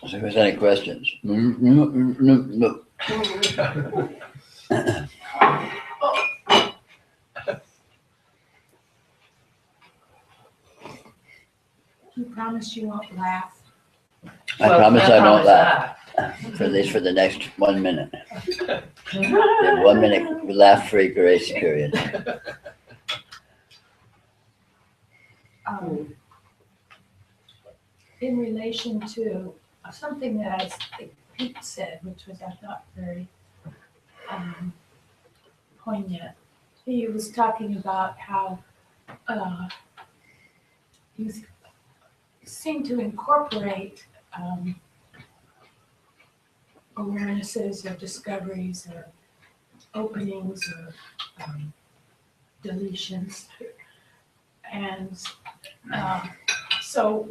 So if there's any questions. No. You promise you won't laugh? I promise I won't laugh. For at least for the next 1 minute. We have 1 minute laugh-free grace period. In relation to something that Pete said, which was I thought very poignant. He was talking about how you seem to incorporate awarenesses or discoveries or openings or deletions. And so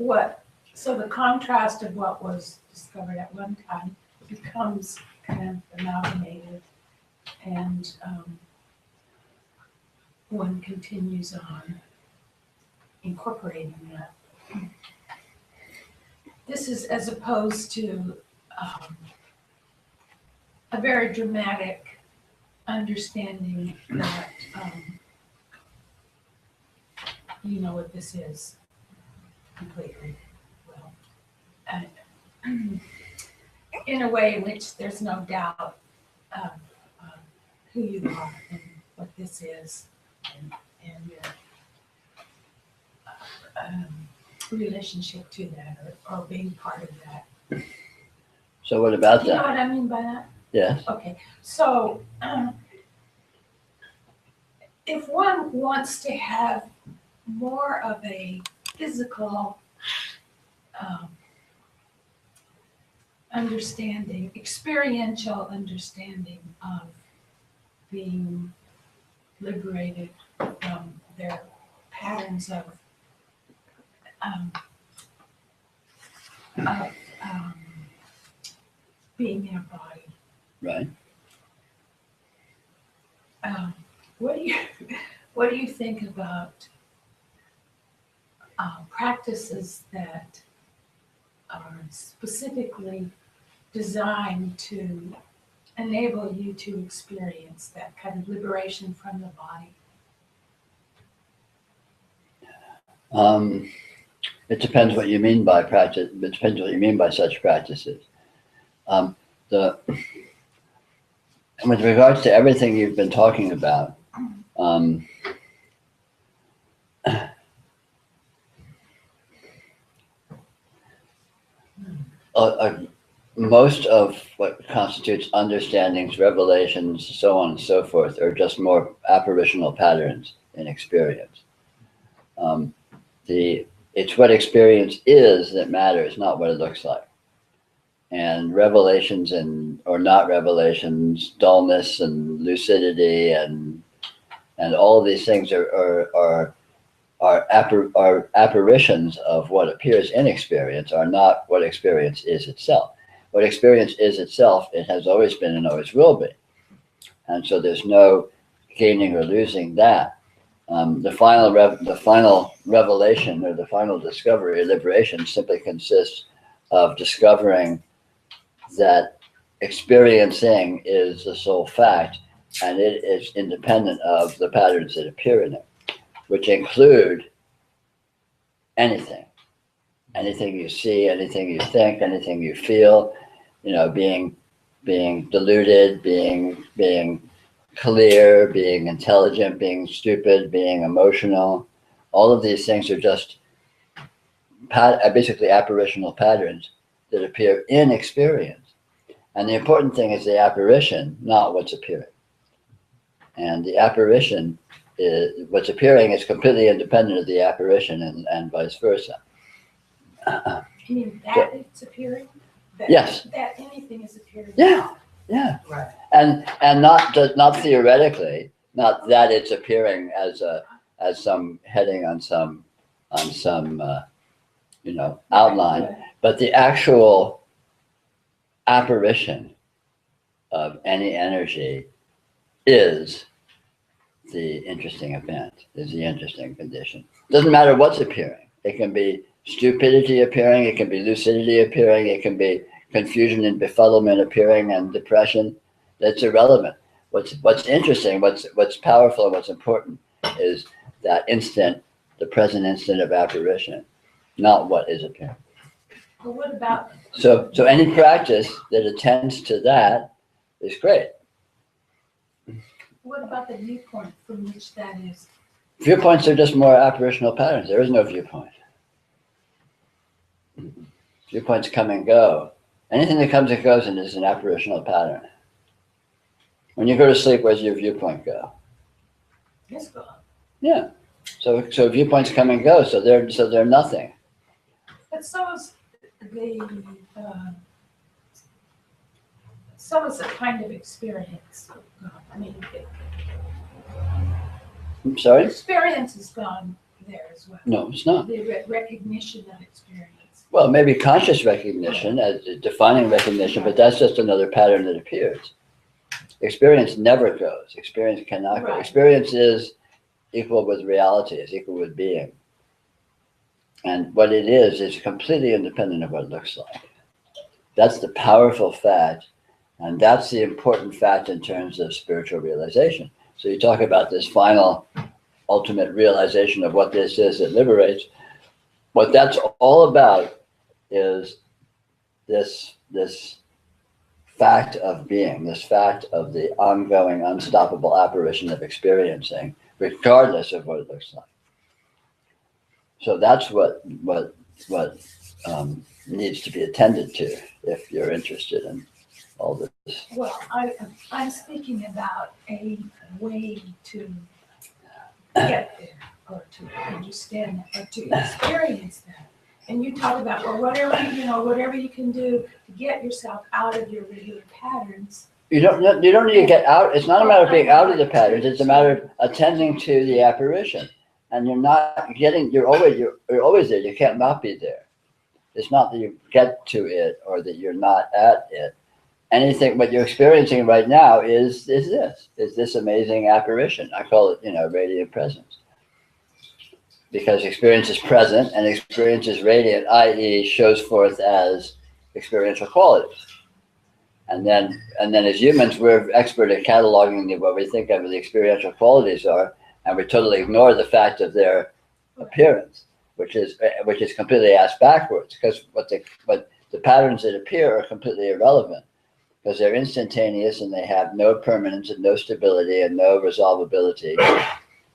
the contrast of what was discovered at one time becomes kind of amalgamated, and one continues on incorporating that. This is as opposed to a very dramatic understanding that you know what this is completely well, and in a way in which there's no doubt of who you are and what this is, and your relationship to that, or being part of that. So what about Do you know that? what I mean by that? Yes. Okay, so if one wants to have more of a physical understanding, experiential understanding of being liberated from their patterns of being in a body. Right. What do you think about practices that are specifically designed to enable you to experience that kind of liberation from the body? It depends what you mean by practice. It depends what you mean by such practices. With regards to everything you've been talking about, most of what constitutes understandings, revelations, so on and so forth, are just more apparitional patterns in experience. It's what experience is that matters, not what it looks like. And revelations or not revelations, dullness and lucidity and all of these things are apparitions of what appears in experience, are not what experience is itself. What experience is itself, it has always been and always will be. And so there's no gaining or losing that. The final revelation or the final discovery or liberation simply consists of discovering that experiencing is the sole fact, and it is independent of the patterns that appear in it, which include anything you see, anything you think, anything you feel, being deluded, being clear, being intelligent, being stupid, being emotional. All of these things are just basically apparitional patterns that appear in experience. And the important thing is the apparition, not what's appearing. And the apparition is what's appearing is completely independent of the apparition, and vice versa. You mean that it's appearing? Yes. That anything is appearing? Yeah. Right. And not theoretically, Not that it's appearing as some heading on some outline, but the actual apparition of any energy is the interesting event, is the interesting condition. Doesn't matter what's appearing. It can be stupidity appearing, it can be lucidity appearing, it can be confusion and befuddlement appearing, and depression. That's irrelevant. What's interesting, what's powerful, and what's important is that instant, the present instant of apparition, not what is appearing. But what about? So any practice that attends to that is great. What about the viewpoint from which that is? Viewpoints are just more apparitional patterns. There is no viewpoint. Viewpoints come and go. Anything that comes and goes in is an apparitional pattern. When you go to sleep, where's your viewpoint go? It's gone. Yeah. So viewpoints come and go. So they're nothing. But so is a kind of experience. I mean, I'm sorry? experience is gone there as well. No, it's not. The recognition of experience. Well, maybe conscious recognition, as defining recognition, but that's just another pattern that appears. Experience never goes. Experience cannot go. Right. Experience is equal with reality, is equal with being. And what it is completely independent of what it looks like. That's the powerful fact, and that's the important fact in terms of spiritual realization. So you talk about this final, ultimate realization of what this is that liberates. What that's all about is this fact of being, this fact of the ongoing, unstoppable apparition of experiencing, regardless of what it looks like. So that's what needs to be attended to if you're interested in all this. Well, I'm speaking about a way to get there, or to understand that, or to experience that. And you talk about, well, whatever you can do to get yourself out of your regular patterns. You don't need to get out. It's not a matter of being out of the patterns. It's a matter of attending to the apparition. And you're always there. You can't not be there. It's not that you get to it or that you're not at it. Anything, what you're experiencing right now is this amazing apparition. I call it, radiant presence. Because experience is present and experience is radiant, i.e. shows forth as experiential qualities. And then as humans, we're expert at cataloging what we think of the experiential qualities are, and we totally ignore the fact of their appearance, which is completely ass backwards, because what the patterns that appear are completely irrelevant, because they're instantaneous and they have no permanence and no stability and no resolvability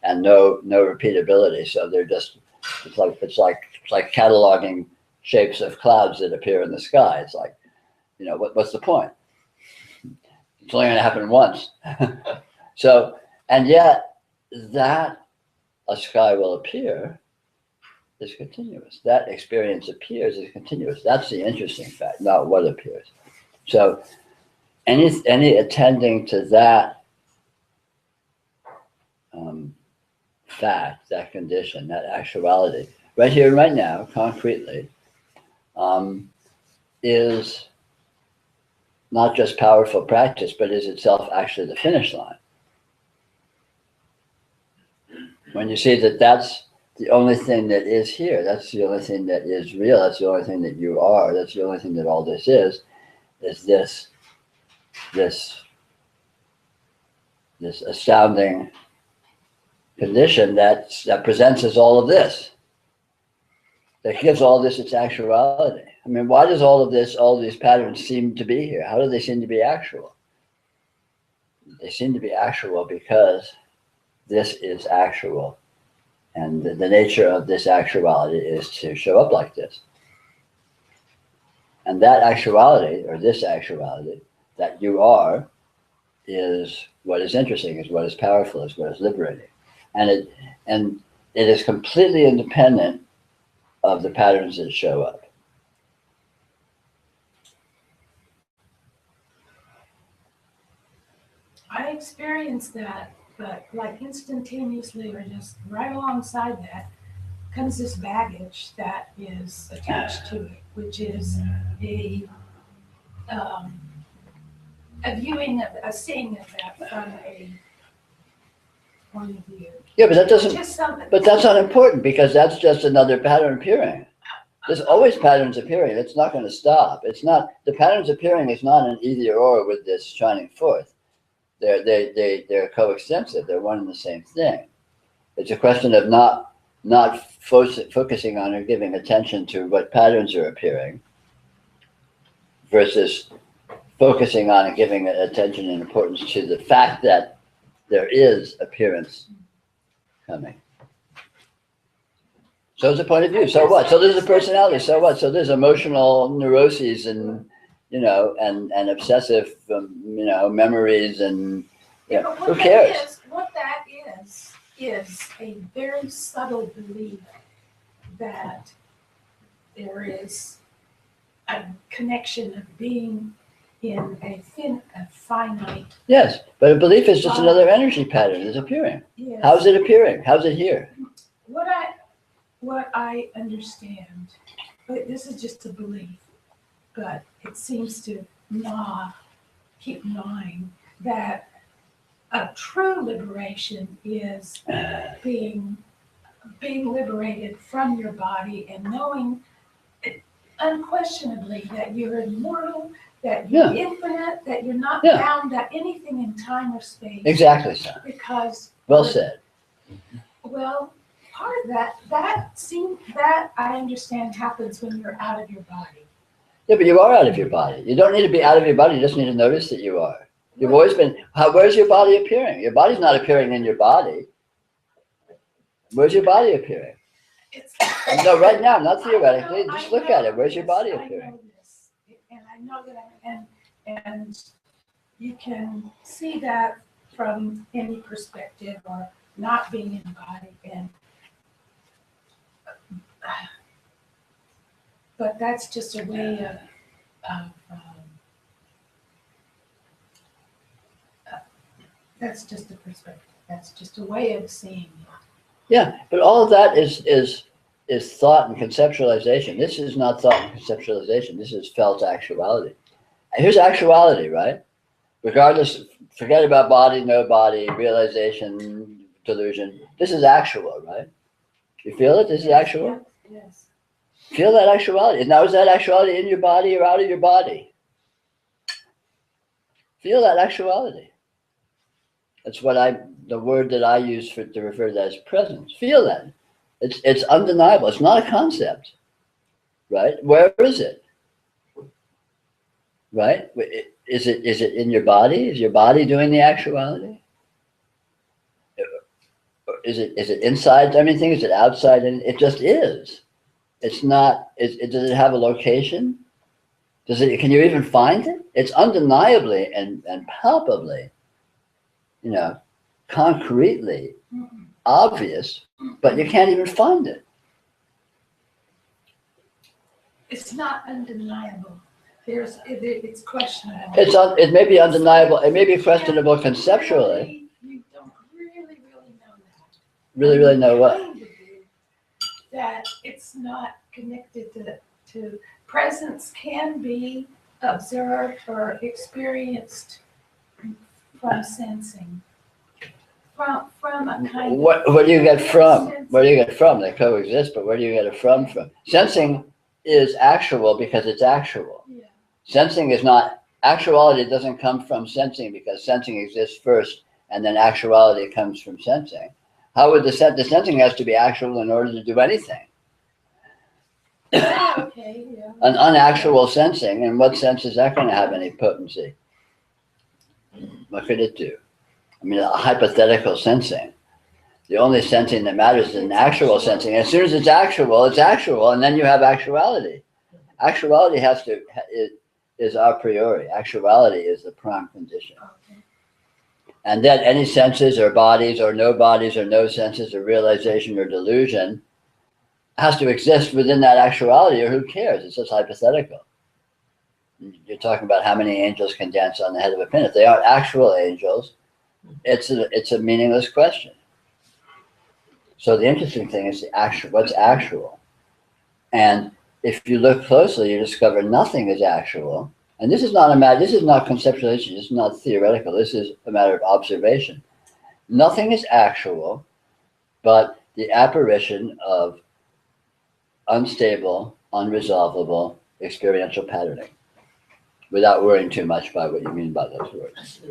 and no repeatability. So they're just it's like cataloging shapes of clouds that appear in the sky. It's like, what's the point? It's only going to happen once. So, and yet that a sky will appear is continuous. That experience appears is continuous. That's the interesting fact, not what appears. So any attending to that fact, that condition, that actuality, right here, right now, concretely, is not just powerful practice, but is itself actually the finish line. When you see that that's the only thing that is here, that's the only thing that is real, that's the only thing that you are, that's the only thing that all this is this astounding condition that presents as all of this, that gives all this its actuality. I mean, why does all these patterns seem to be here? How do they seem to be actual? They seem to be actual because this is actual. And the nature of this actuality is to show up like this. And that actuality, or this actuality, that you are, is what is interesting, is what is powerful, is what is liberating. And it is completely independent of the patterns that show up. I experienced that but like instantaneously or just right alongside that comes this baggage that is attached to it, which is um, a viewing of, a seeing of that from a point of view. Yeah, but that doesn't, Just something. but that's not important because that's just another pattern appearing. There's always patterns appearing. It's not going to stop. It's not, the patterns appearing is not an either or with this shining forth. They're coextensive. They're one and the same thing. It's a question of not focusing on or giving attention to what patterns are appearing versus focusing on and giving attention and importance to the fact that there is appearance coming. So there's a point of view. So what? So there's a personality. So what? So there's emotional neuroses and, you know, and obsessive, you know, memories and, you know, who cares? What that is a very subtle belief that there is a connection of being in a finite. Yes, but a belief is just another energy pattern that's appearing. Yes. How's it appearing? How's it here? What I understand, but this is just a belief, but it seems to keep gnawing, that a true liberation is being liberated from your body and knowing unquestionably that you're immortal, that you're infinite, that you're not bound to anything in time or space. Exactly so. Because well said. Well, part of that I understand happens when you're out of your body. Yeah, but you are out of your body. You don't need to be out of your body. You just need to notice that you are. You've always been. Where's your body appearing? Your body's not appearing in your body. Where's your body appearing? No, right now, not theoretically. Just look at it. Where's your body appearing? I know this, and I know that, and you can see that from any perspective, or not being in the body, and but that's just a way of that's just a perspective. That's just a way of seeing it. Yeah, but all of that is thought and conceptualization. This is not thought and conceptualization. This is felt actuality. And here's actuality, right? Regardless, forget about body, no body, realization, delusion. This is actual, right? You feel it? This is actual? Yes. Feel that actuality. Now, is that actuality in your body or out of your body? Feel that actuality. That's the word that I use to refer to that as presence. Feel that. It's undeniable. It's not a concept, right? Where is it? Right? Is it in your body? Is your body doing the actuality? Is it inside anything? Is it outside anything? It just is. It's not. Does it have a location? Can you even find it? It's undeniably and palpably, you know, concretely obvious, but you can't even find it. It's not undeniable. It's questionable. It may be undeniable. It may be questionable conceptually. You don't really know that. Really know what? That it's not connected to presence can be observed or experienced from sensing. From a kind of. What do you get from? Where do you get from? They coexist, but where do you get it from? Sensing is actual because it's actual. Yeah. Sensing is not, actuality doesn't come from sensing because sensing exists first and then actuality comes from sensing. How would the sensing has to be actual in order to do anything? Okay, yeah. An unactual sensing, in what sense is that going to have any potency? What could it do? I mean, a hypothetical sensing. The only sensing that matters is an actual sensing. As soon as it's actual, and then you have actuality. Actuality is a priori. Actuality is the prime condition. Okay. And then any senses or bodies or no senses or realization or delusion has to exist within that actuality, or who cares? It's just hypothetical. You're talking about how many angels can dance on the head of a pin. If they aren't actual angels, it's a meaningless question. So the interesting thing is what's actual. And if you look closely, you discover nothing is actual. And this is not this is not conceptualization, this is not theoretical, this is a matter of observation. Nothing is actual, but the apparition of unstable, unresolvable experiential patterning, without worrying too much about what you mean by those words.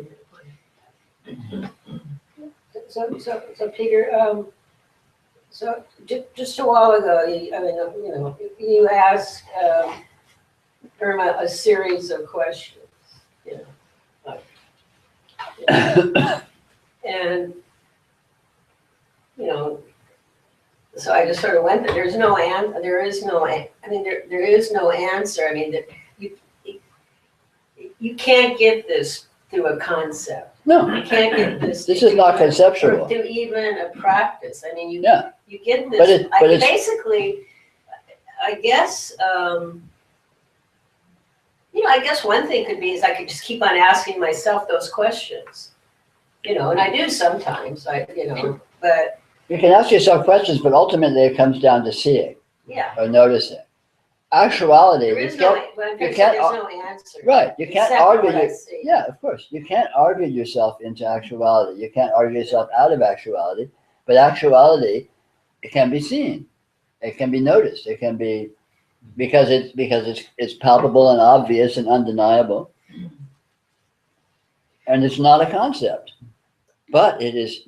So Peter, so just a while ago, you asked Irma a series of questions, and so I just sort of went there. There is no answer. There is no answer. I mean, you can't get this through a concept. No, you can't get this. This is not conceptual. Through even a practice. I mean, you get this. But it's basically, I guess. I guess one thing could be is I could just keep on asking myself those questions. And I do sometimes. But you can ask yourself questions, but ultimately it comes down to seeing or noticing. Actuality, there's no answer. Right, you can't Except argue. what I see. Yeah, of course. You can't argue yourself into actuality. You can't argue yourself out of actuality. But actuality, it can be seen. It can be noticed. It can be because it's palpable and obvious and undeniable. And it's not a concept. But it is,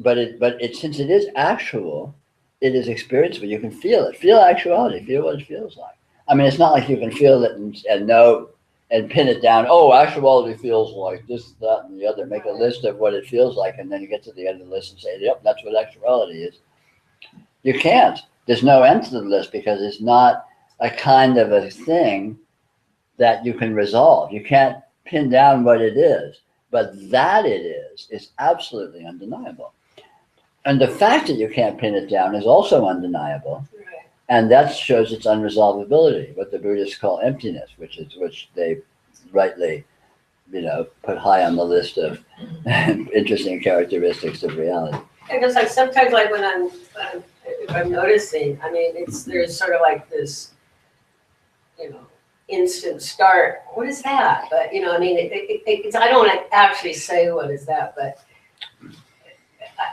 since it is actual, it is experienceable. You can feel it. Feel actuality. Feel what it feels like. I mean, it's not like you can feel it and know and pin it down. Oh, actuality feels like this, that, and the other. Make a list of what it feels like, and then you get to the end of the list and say, "Yep, that's what actuality is." You can't. There's no end to the list because it's not a kind of a thing that you can resolve. You can't pin down what it is. But that it is absolutely undeniable. And the fact that you can't pin it down is also undeniable. Right. And that shows its unresolvability, what the Buddhists call emptiness, which they rightly, put high on the list of interesting characteristics of reality. Because sometimes when I'm noticing, there's sort of like this, instant start. What is that? But it's, I don't actually say what is that, but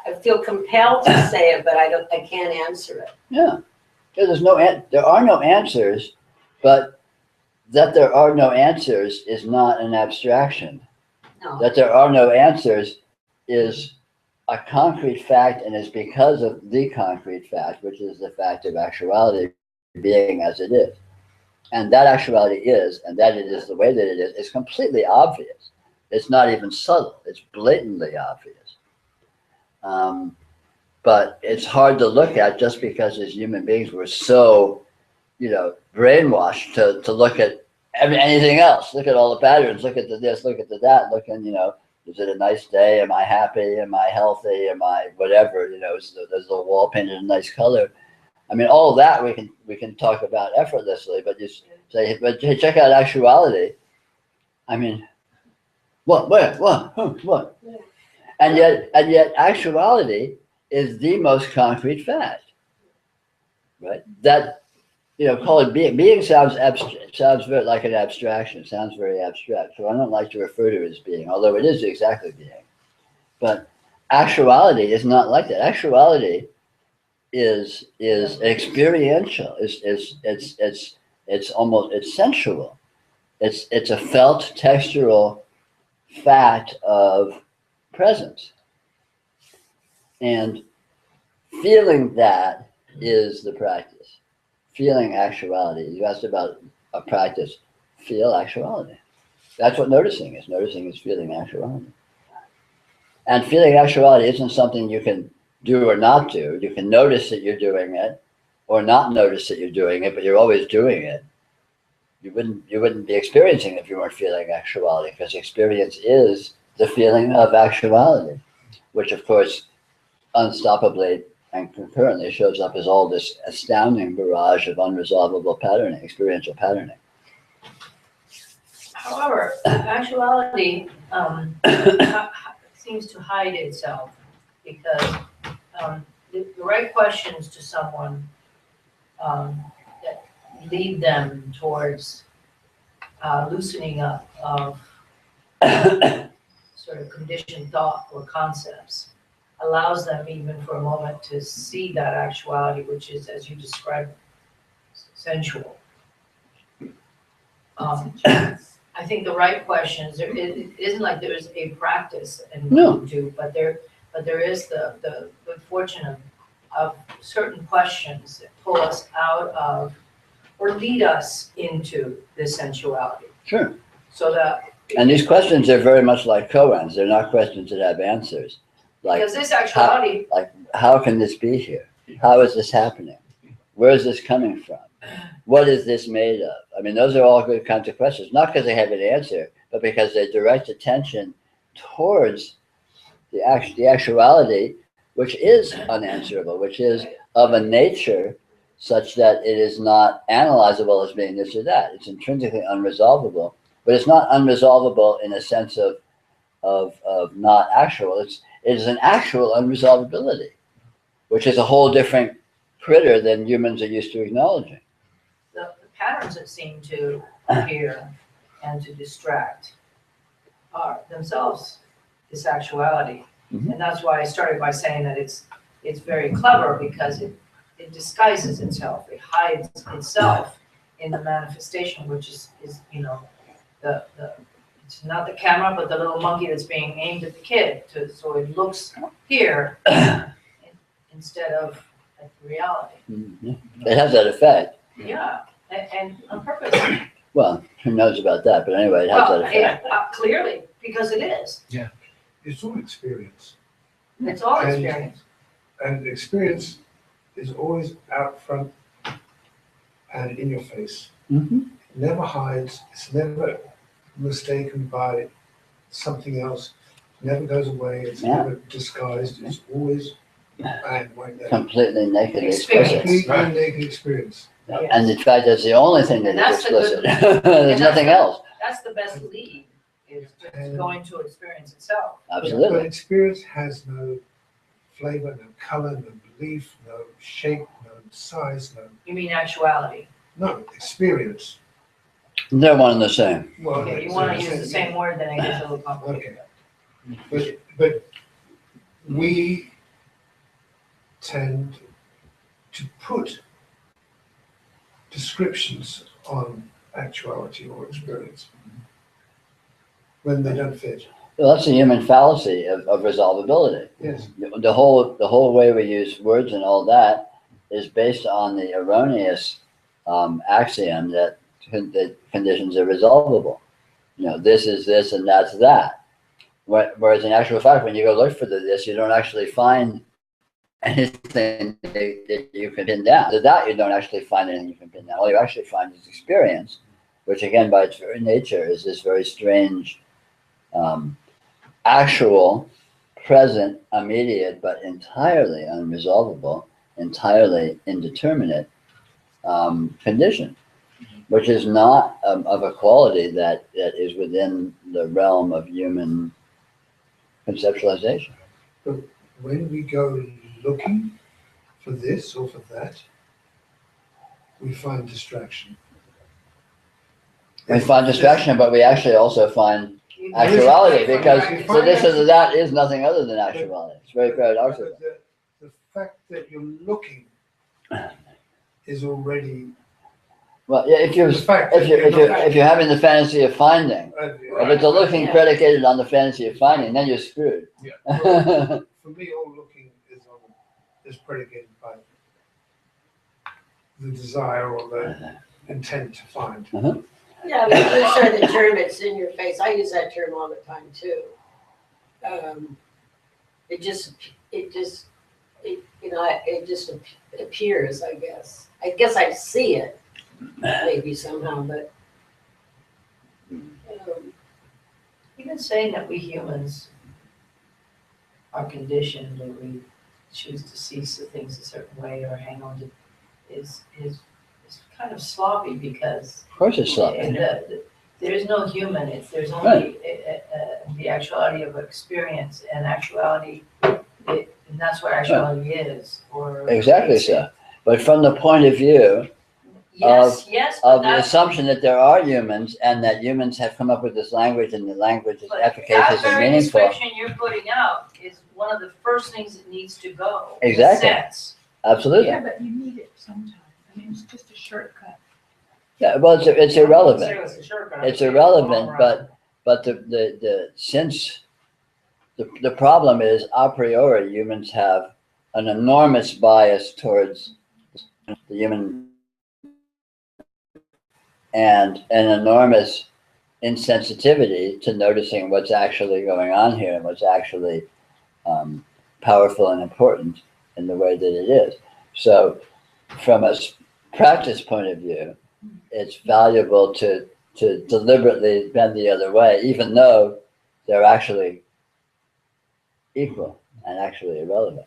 I feel compelled to say it, but I can't answer it. Yeah, there are no answers, but that there are no answers is not an abstraction. No. That there are no answers is a concrete fact, and is because of the concrete fact, which is the fact of actuality being as it is. And that actuality is, and that it is the way that it is completely obvious. It's not even subtle. It's blatantly obvious. But it's hard to look at just because as human beings we're so, brainwashed to look at anything else. Look at all the patterns. Look at this. Look at that. Look and is it a nice day? Am I happy? Am I healthy? Am I whatever? Does the wall painted a nice color? I mean, all of that we can talk about effortlessly, but just say, but hey, check out actuality. I mean, what? And yet actuality is the most concrete fact, right? That, call it being. Being sounds very like an abstraction. Sounds very abstract. So I don't like to refer to it as being, although it is exactly being. But actuality is not like that. Actuality is experiential. It's almost sensual. It's a felt textural fact of presence, and feeling that is the practice. Feeling actuality. You asked about a practice. Feel actuality. That's what noticing is. Noticing is feeling actuality. And feeling actuality isn't something you can do or not do. You can notice that you're doing it, or not notice that you're doing it, but you're always doing it. You wouldn't be experiencing it if you weren't feeling actuality, because experience is the feeling of actuality, which of course unstoppably and concurrently shows up as all this astounding barrage of unresolvable patterning, experiential patterning. However, actuality, seems to hide itself because the right questions to someone that lead them towards loosening up of sort of conditioned thought or concepts allows them even for a moment to see that actuality, which is, as you described, sensual. I think the right questions, it isn't like there's a practice and what to do, but there is the good fortune of certain questions that pull us out of or lead us into this sensuality. Sure. So that And these questions are very much like koans. They're not questions that have answers. Like, because this actuality, how can this be here? How is this happening? Where is this coming from? What is this made of? I mean, those are all good kinds of questions, not because they have an answer, but because they direct attention towards the actuality, which is unanswerable, which is of a nature such that it is not analyzable as being this or that. It's intrinsically unresolvable, but it's not unresolvable in a sense of not actual. It is an actual unresolvability, which is a whole different critter than humans are used to acknowledging. the patterns that seem to appear and to distract are themselves this actuality. Mhm. And that's why I started by saying that it's very clever because it disguises itself. It hides itself in the manifestation, which is the it's not the camera, but the little monkey that's being aimed at the kid. So it looks here instead of at reality. Mhm. It has that effect. Yeah, and on purpose. Well, who knows about that? But anyway, it has that Well, effect. clearly, because it is. It's all experience. It's all And- experience. And experience is always out front and in your face. Mhm. It never hides. It's never mistaken by something else. It never goes away. It's Yeah. never disguised. It's always bang right there. Completely naked Experience. explicit. Completely naked experience. Yes. And in fact, that's the only thing that And is that's the explicit. good- There's nothing else. That's the best lead, is just And- going to experience itself. But Absolutely. experience has no flavor, no color, no belief, no shape, no size, You mean actuality. no experience. They're one and the same. Well, Okay, you it's wanna the use the same word, then it gets a little complicated. But we tend to put descriptions on actuality or experience when they don't fit. Well, that's the human fallacy of resolvability. Yes. The whole way we use words and all that is based on the erroneous axiom that the conditions are resolvable. This is this and that's that. Whereas in actual fact, when you go look for this, you don't actually find anything that you can pin down. To that, you don't actually find anything you can pin down. All you actually find is experience, which again, by its very nature, is this very strange, actual, present, immediate, but entirely unresolvable, entirely indeterminate condition, which is not of a quality that is within the realm of human conceptualization. When we go looking for this or for that, we find distraction. We find distraction, but we actually also find actuality, because so this or that is nothing other than actuality. It's very paradoxical. But the fact that you're looking is already Well, yeah, if you're the fact that if you're having the fantasy of finding, if it's a looking Yeah. predicated on the fantasy of finding, then you're screwed. For me, all looking is predicated by the desire or the intent to find. Yeah, but those are the term, it's in your face. I use that term all the time too. It just appears, I guess. I guess I see it maybe somehow, but. Even saying that we humans are conditioned, or we choose to see things a certain way or hang on to is kind of sloppy, because Of course it's sloppy. There's no human, there's only the actuality of experience, and actuality, and that's what actuality is, or. Exactly so. But from the point of view Yes, but of the that's, assumption that there are humans and that humans have come up with this language and the language is but that efficacious and very meaningful. description you're putting out is one of the first things that needs to go. in a Exactly. sense. Absolutely. Yeah, but you need it sometimes. I mean, it's just a shortcut. Yeah, well, it's I wouldn't say irrelevant. it was a shortcut, It's I would say long irrelevant, run. but since the problem is a priori humans have an enormous bias towards the human and an enormous insensitivity to noticing what's actually going on here and what's actually powerful and important in the way that it is. So from a practice point of view, it's valuable to deliberately bend the other way, even though they're actually equal and actually irrelevant.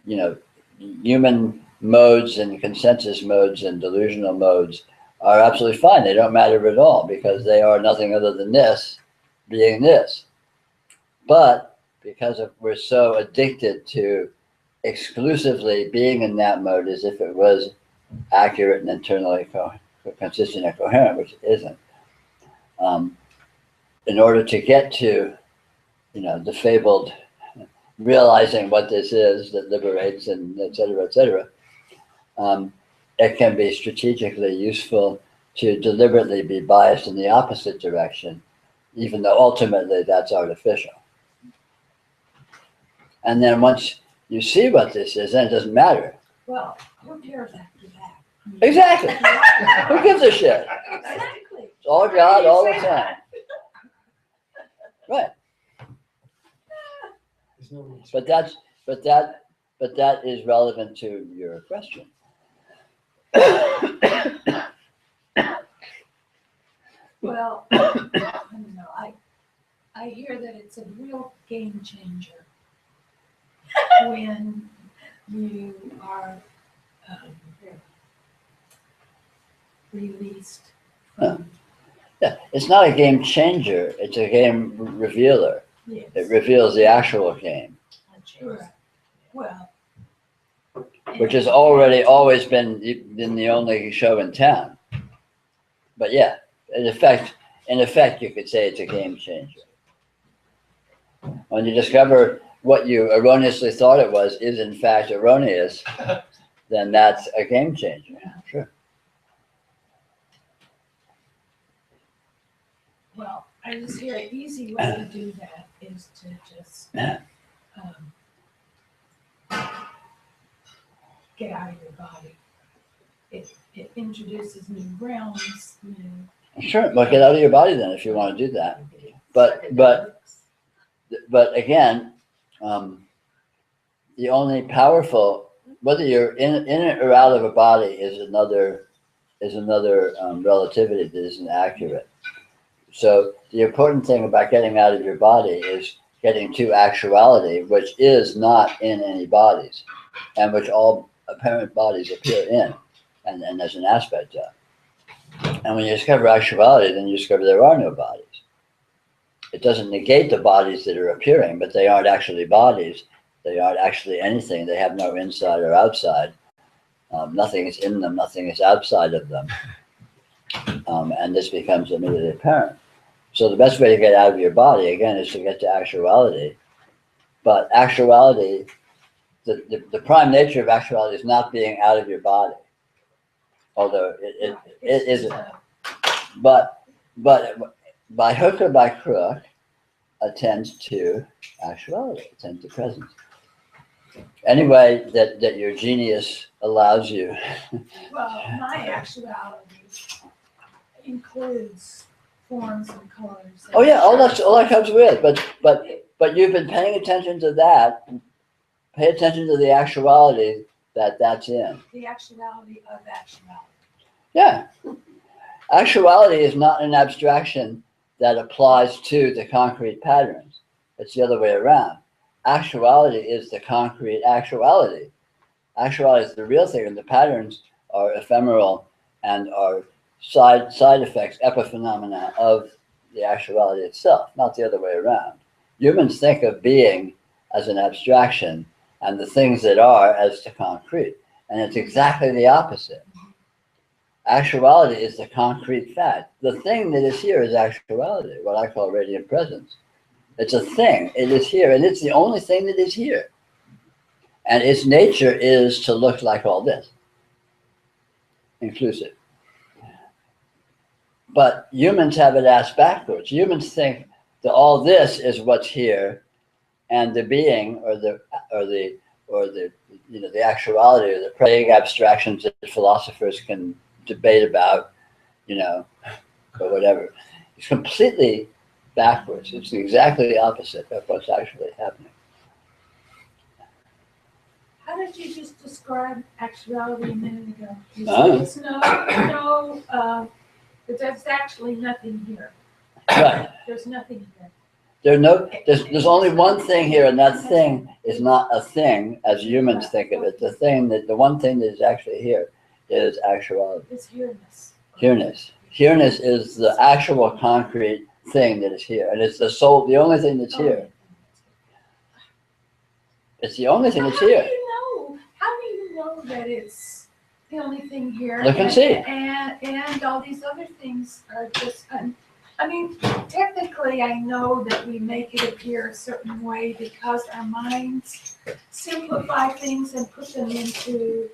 You know, human modes and consensus modes and delusional modes are absolutely fine. They don't matter at all because they are nothing other than this being this. But because we're so addicted to exclusively being in that mode as if it was accurate and internally consistent and coherent, which it isn't. In order to get to, the fabled realizing what this is that liberates and et cetera, it can be strategically useful to deliberately be biased in the opposite direction, even though ultimately that's artificial. And then once you see what this is, then it doesn't matter. Well, who cares after that? Exactly. Who gives a shit? Exactly. It's all God all the time. Right. There's no reason. But that is relevant to your question. Well, I don't know. I hear that it's a real game changer when you are released from. Yeah, it's not a game changer, it's a game revealer. Yes. It reveals the actual game, Correct. Well. which has always been the only show in town. But yeah, in effect, you could say it's a game changer. When you discover what you erroneously thought it was is in fact erroneous, then that's a game changer. Sure. Well, I just hear an easy way to do that is to just get out of your body. It introduces new realms, new. Sure, well, get out of your body then if you want to do that. But again, the only powerful, whether you're in it or out of a body, is another relativity that isn't accurate. So the important thing about getting out of your body is getting to actuality, which is not in any bodies, and which all apparent bodies appear in, and as an aspect of. And when you discover actuality, then you discover there are no bodies. It doesn't negate the bodies that are appearing, but they aren't actually bodies. They aren't actually anything. They have no inside or outside. Nothing is in them. Nothing is outside of them. And this becomes immediately apparent. So the best way to get out of your body, again, is to get to actuality. But actuality, the prime nature of actuality is not being out of your body. Although it isn't. But by hook or by crook, attends to actuality, attends to presence. Any way that your genius allows you. Well, my actuality includes forms and colors. Oh yeah, all that comes with. But you've been paying attention to that. Pay attention to the actuality that's in. The actuality of actuality. Yeah. Actuality is not an abstraction that applies to the concrete patterns. It's the other way around. Actuality is the concrete actuality. Actuality is the real thing, and the patterns are ephemeral and are side effects, epiphenomena of the actuality itself, not the other way around. Humans think of being as an abstraction and the things that are as the concrete. And it's exactly the opposite. Actuality is the concrete fact. The thing that is here is actuality, what I call radiant presence. It's a thing. It is here, and it's the only thing that is here. And its nature is to look like all this, inclusive. But humans have it asked backwards. Humans think that all this is what's here, and the being, or the the actuality, or the vague abstractions that philosophers can debate about, or whatever. It's completely backwards. It's exactly the opposite of what's actually happening. How did you just describe actuality a minute ago? You said it's there's actually nothing here. Right. There's nothing here. There's only one thing here, and that thing is not a thing as humans think of it. The one thing that is actually here is actuality. It's here-ness. Here-ness. Here-ness is the actual concrete thing that is here, and it's the only thing that's here. It's the only thing that's here. How do you know that it's the only thing here? Look and see. And all these other things are just. I mean, technically, I know that we make it appear a certain way because our minds simplify things and put them into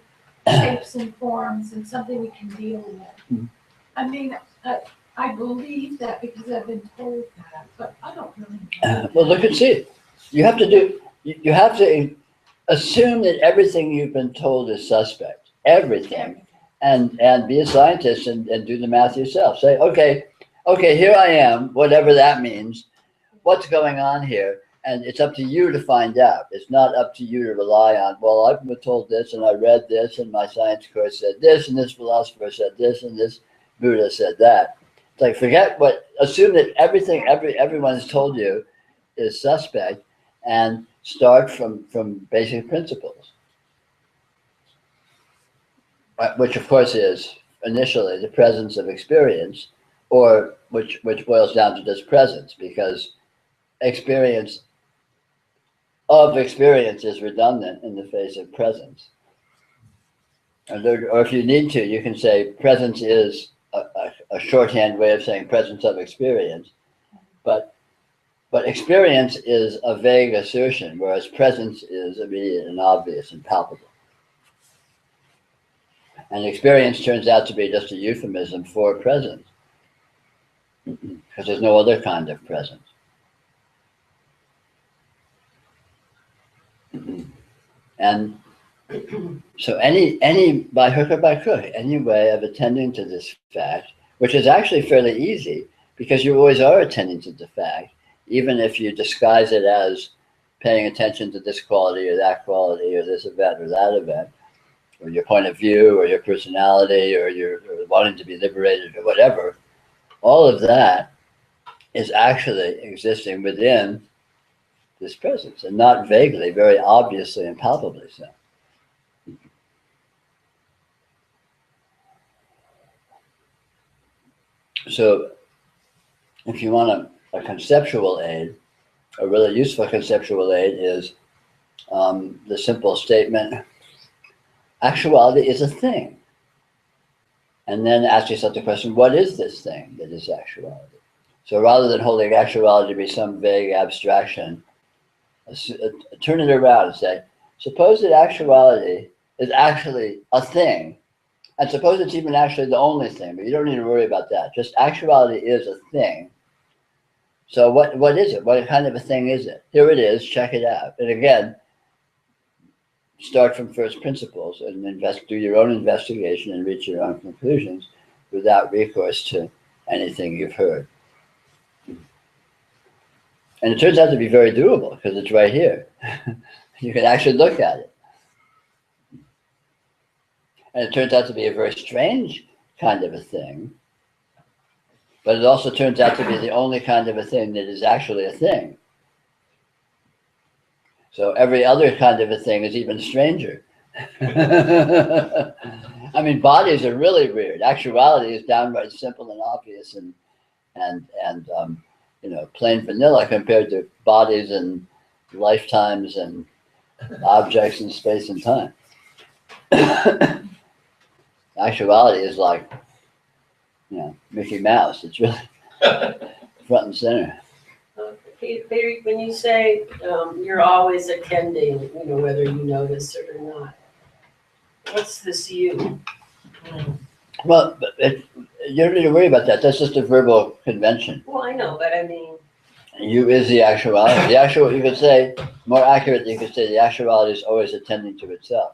shapes and forms and something we can deal with. I mean, I believe that because I've been told that, but I don't really know. Well, look and see. You have to assume that everything you've been told is suspect. Everything. And be a scientist and do the math yourself. Say, okay, here I am, whatever that means. What's going on here? And it's up to you to find out. It's not up to you to rely on, well, I've been told this, and I read this, and my science course said this, and this philosopher said this, and this Buddha said that. It's like, assume that everyone has told you is suspect, and start from basic principles. Which, of course, is initially the presence of experience, or which boils down to just presence, because experience is redundant in the face of presence. Or if you need to, you can say presence is a shorthand way of saying presence of experience, but experience is a vague assertion, whereas presence is immediate and obvious and palpable. And experience turns out to be just a euphemism for presence, because there's no other kind of presence. And so any by hook or by crook, any way of attending to this fact, which is actually fairly easy, because you always are attending to the fact, even if you disguise it as paying attention to this quality or that quality or this event or that event, or your point of view or your personality or your wanting to be liberated or whatever, all of that is actually existing within this presence, and not vaguely, very obviously and palpably so. So if you want a conceptual aid, a really useful conceptual aid is the simple statement, actuality is a thing. And then ask yourself the question, what is this thing that is actuality? So rather than holding actuality to be some vague abstraction, turn it around and say, suppose that actuality is actually a thing, and suppose it's even actually the only thing, but you don't need to worry about that. Just actuality is a thing. So what is it? What kind of a thing is it? Here it is, check it out. And again, start from first principles and do your own investigation and reach your own conclusions without recourse to anything you've heard. And it turns out to be very doable because it's right here. You can actually look at it. And it turns out to be a very strange kind of a thing, but it also turns out to be the only kind of a thing that is actually a thing. So every other kind of a thing is even stranger. I mean, bodies are really weird. Actuality is downright simple and obvious and plain vanilla compared to bodies and lifetimes and objects in space and time. Actuality is like, Mickey Mouse. It's really front and center. Peter, when you say you're always attending, whether you notice it or not, what's this you? Well, you don't need to worry about that. That's just a verbal convention. Well, I know, but I mean, You is the actuality. You could say, more accurately, you could say the actuality is always attending to itself.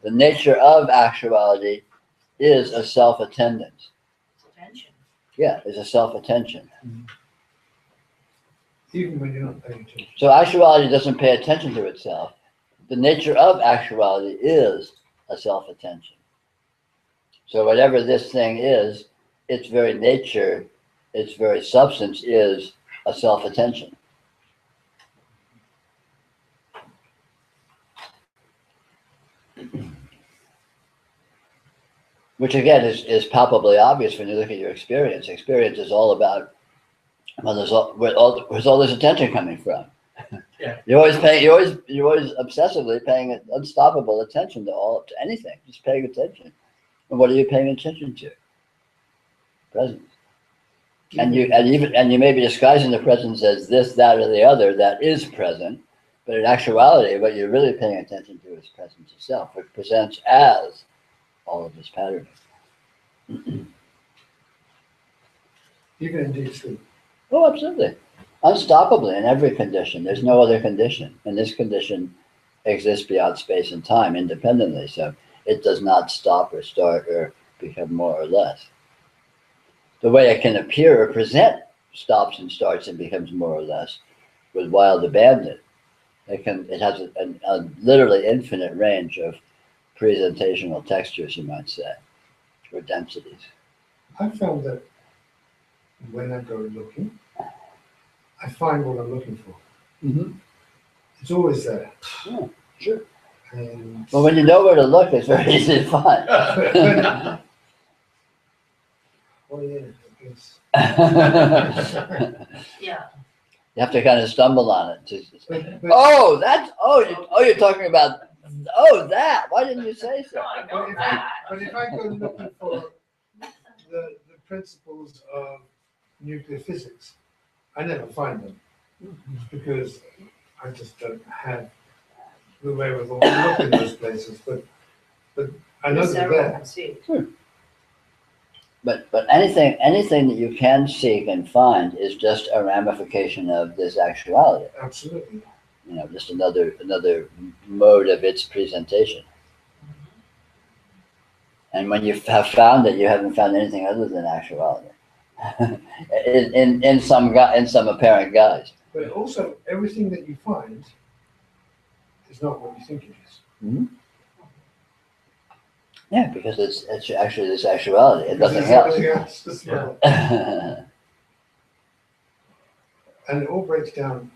The nature of actuality is a self-attendance. Attention. Yeah, it's a self-attention. Even when you're not paying attention. So actuality doesn't pay attention to itself. The nature of actuality is a self-attention. So whatever this thing is, its very nature, its very substance is a self-attention. Which again is palpably obvious when you look at your experience. Experience is all about, where's all this attention coming from? Yeah. You're always obsessively paying unstoppable attention to anything, just paying attention. And what are you paying attention to? Presence. And you may be disguising the presence as this, that, or the other that is present, but in actuality, what you're really paying attention to is presence itself, which presents as all of this patterning. Even in deep sleep. Oh, absolutely. Unstoppably in every condition. There's no other condition. And this condition exists beyond space and time independently. So it does not stop or start or become more or less. The way it can appear or present stops and starts and becomes more or less with wild abandon. It has a literally infinite range of presentational textures, you might say, or densities. I found that when I go looking, I find what I'm looking for. Mm-hmm. It's always there. Yeah, sure. And Well, when you know where to look, it's very easy to find. oh yeah, I guess. Yeah. You have to kind of stumble on it. But You're talking about, that. Why didn't you say so? No, I know that. but if I go looking for the principles of nuclear physics, I never find them because I just don't have the wherewithal to look in those places. But I know Yes, they're everyone there. can see. But anything that you can seek and find is just a ramification of this actuality. Absolutely. Just another mode of its presentation. And when you have found it, you haven't found anything other than actuality. in some apparent guise. But also, everything that you find is not what you think it is. Mm-hmm. Yeah, because it's actually this actuality and Because nothing there's else. everything else as well. And it all breaks down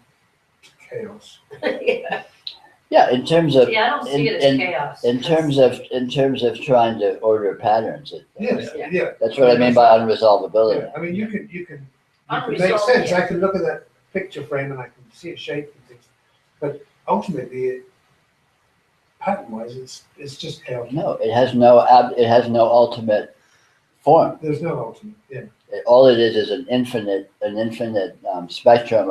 to chaos. yeah. Yeah, in terms of Yeah, I don't see it as chaos. in terms of trying to order patterns. Yes, Yeah. yeah. That's what I mean by unresolvability. Yeah, I mean, you can make Unresolved, sense. yeah. I can look at that picture frame and I can see a shape and things, but ultimately, pattern-wise, it's just chaos. No, it has no ultimate form. There's no ultimate. Yeah. All it is an infinite spectrum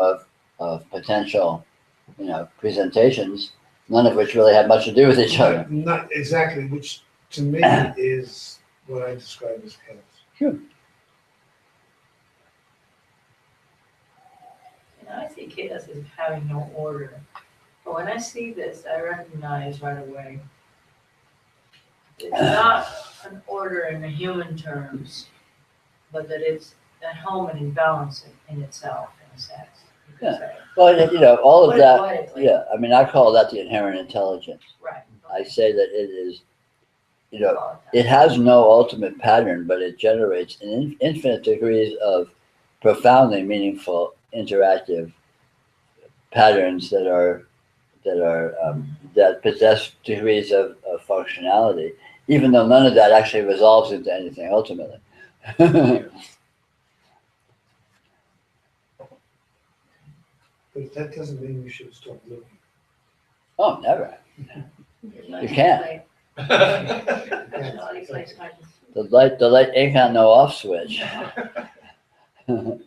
of potential, presentations, none of which really have much to do with each other. Not exactly, which to me is what I describe as chaos. Sure. I see chaos as having no order. But when I see this, I recognize right away it's not an order in the human terms, but that it's at home and in balance in itself, in a sense. You could Yeah. say. Well, all of Put it that. poetically. Yeah, I mean, I call that the inherent intelligence. Right. I say that it is, it has no ultimate pattern, but it generates an infinite degrees of profoundly meaningful interactive patterns that possess degrees of functionality even though none of that actually resolves into anything ultimately. But that doesn't mean we should stop looking. Oh, never. You can't. The light ain't got no off switch. So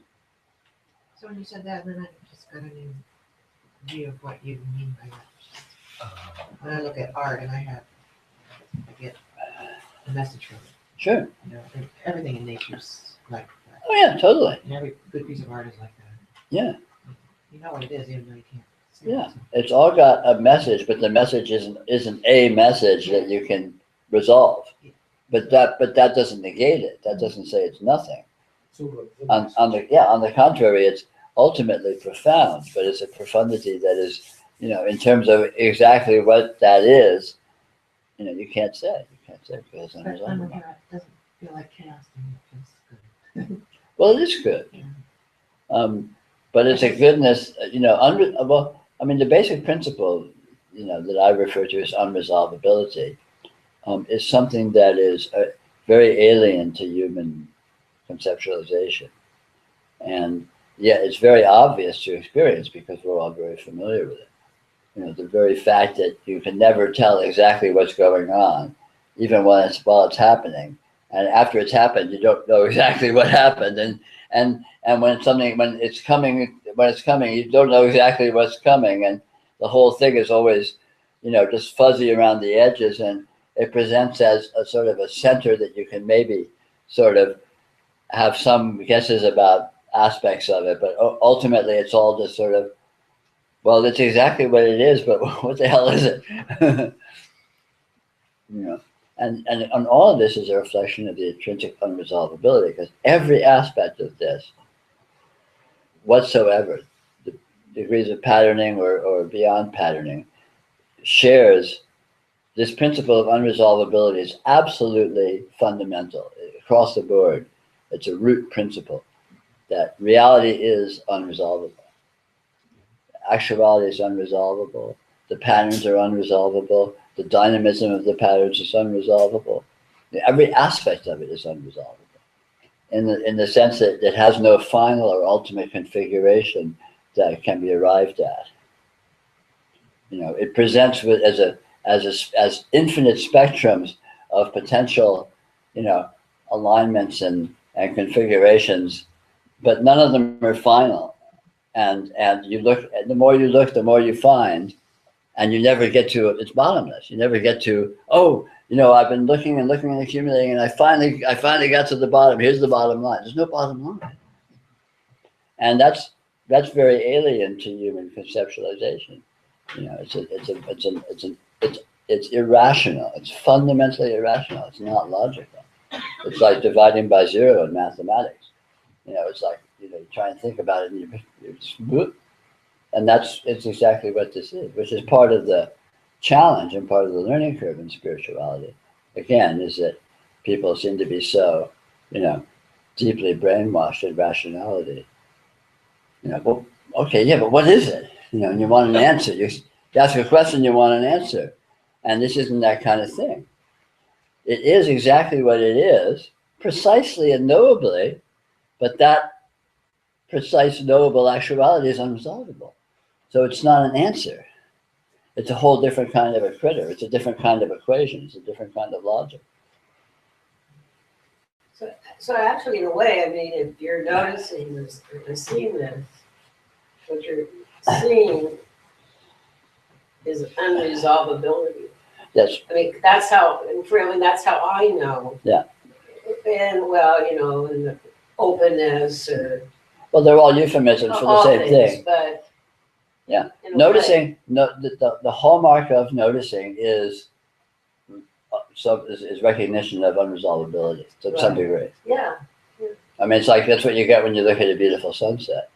when you said that, then I just got a new view of what you mean by that. When I look at art and I get a message from it. Sure. You know, and everything in nature's like that. Oh yeah, totally. And every good piece of art is like that. Yeah. You know what it is, even though you can't see Yeah. it. It's all got a message, but the message isn't a message that you can resolve. But that doesn't negate it. That doesn't say it's nothing. So On the contrary, it's ultimately profound, but it's a profundity that is, in terms of exactly what that is, you can't say. You can't say because it's But when unresolvable. we hear it, doesn't feel like chaos to me. It feels good. Well, it is good. But it's a goodness, well, I mean, the basic principle, that I refer to as unresolvability, is something that is very alien to human conceptualization. And yet it's very obvious to experience because we're all very familiar with it. The very fact that you can never tell exactly what's going on, even while it's happening. And after it's happened, you don't know exactly what happened. And when it's coming, you don't know exactly what's coming. And the whole thing is always, just fuzzy around the edges. And it presents as a sort of a center that you can maybe sort of have some guesses about aspects of it. But ultimately, it's all just sort of, well, that's exactly what it is, but what the hell is it? And all of this is a reflection of the intrinsic unresolvability, because every aspect of this, whatsoever, the degrees of patterning or beyond patterning, shares this principle of unresolvability is absolutely fundamental across the board. It's a root principle that reality is unresolvable. Actuality is unresolvable. The patterns are unresolvable. The dynamism of the patterns is unresolvable. Every aspect of it is unresolvable in the sense that it has no final or ultimate configuration that can be arrived at. It presents as infinite spectrums of potential, alignments and configurations, but none of them are final. And you look, the more you look, the more you find, and you never get to it's bottomless. You never get to, I've been looking and looking and accumulating, and I finally got to the bottom. Here's the bottom line. There's no bottom line, and that's very alien to human conceptualization. It's irrational. It's fundamentally irrational. It's not logical. It's like dividing by zero in mathematics. It's like you try and think about it, and you just whoop. And it's exactly what this is, which is part of the challenge and part of the learning curve in spirituality. Again, is that people seem to be so, deeply brainwashed in rationality. Well, okay, yeah, but what is it? And you want an answer. You ask a question, you want an answer. And this isn't that kind of thing. It is exactly what it is, precisely and knowably, but that precise knowable actuality is unresolvable. So it's not an answer. It's a whole different kind of a critter. It's a different kind of equation. It's a different kind of logic. So actually, in a way, I mean, if you're noticing this, or seeing this, what you're seeing is unresolvability. Yes. I mean, that's how I know. Yeah. And in the openness or. Well, they're all euphemisms for the all same things, thing. But yeah, in a noticing. The hallmark of noticing is recognition of unresolvability to some degree. Yeah. I mean, it's like that's what you get when you look at a beautiful sunset.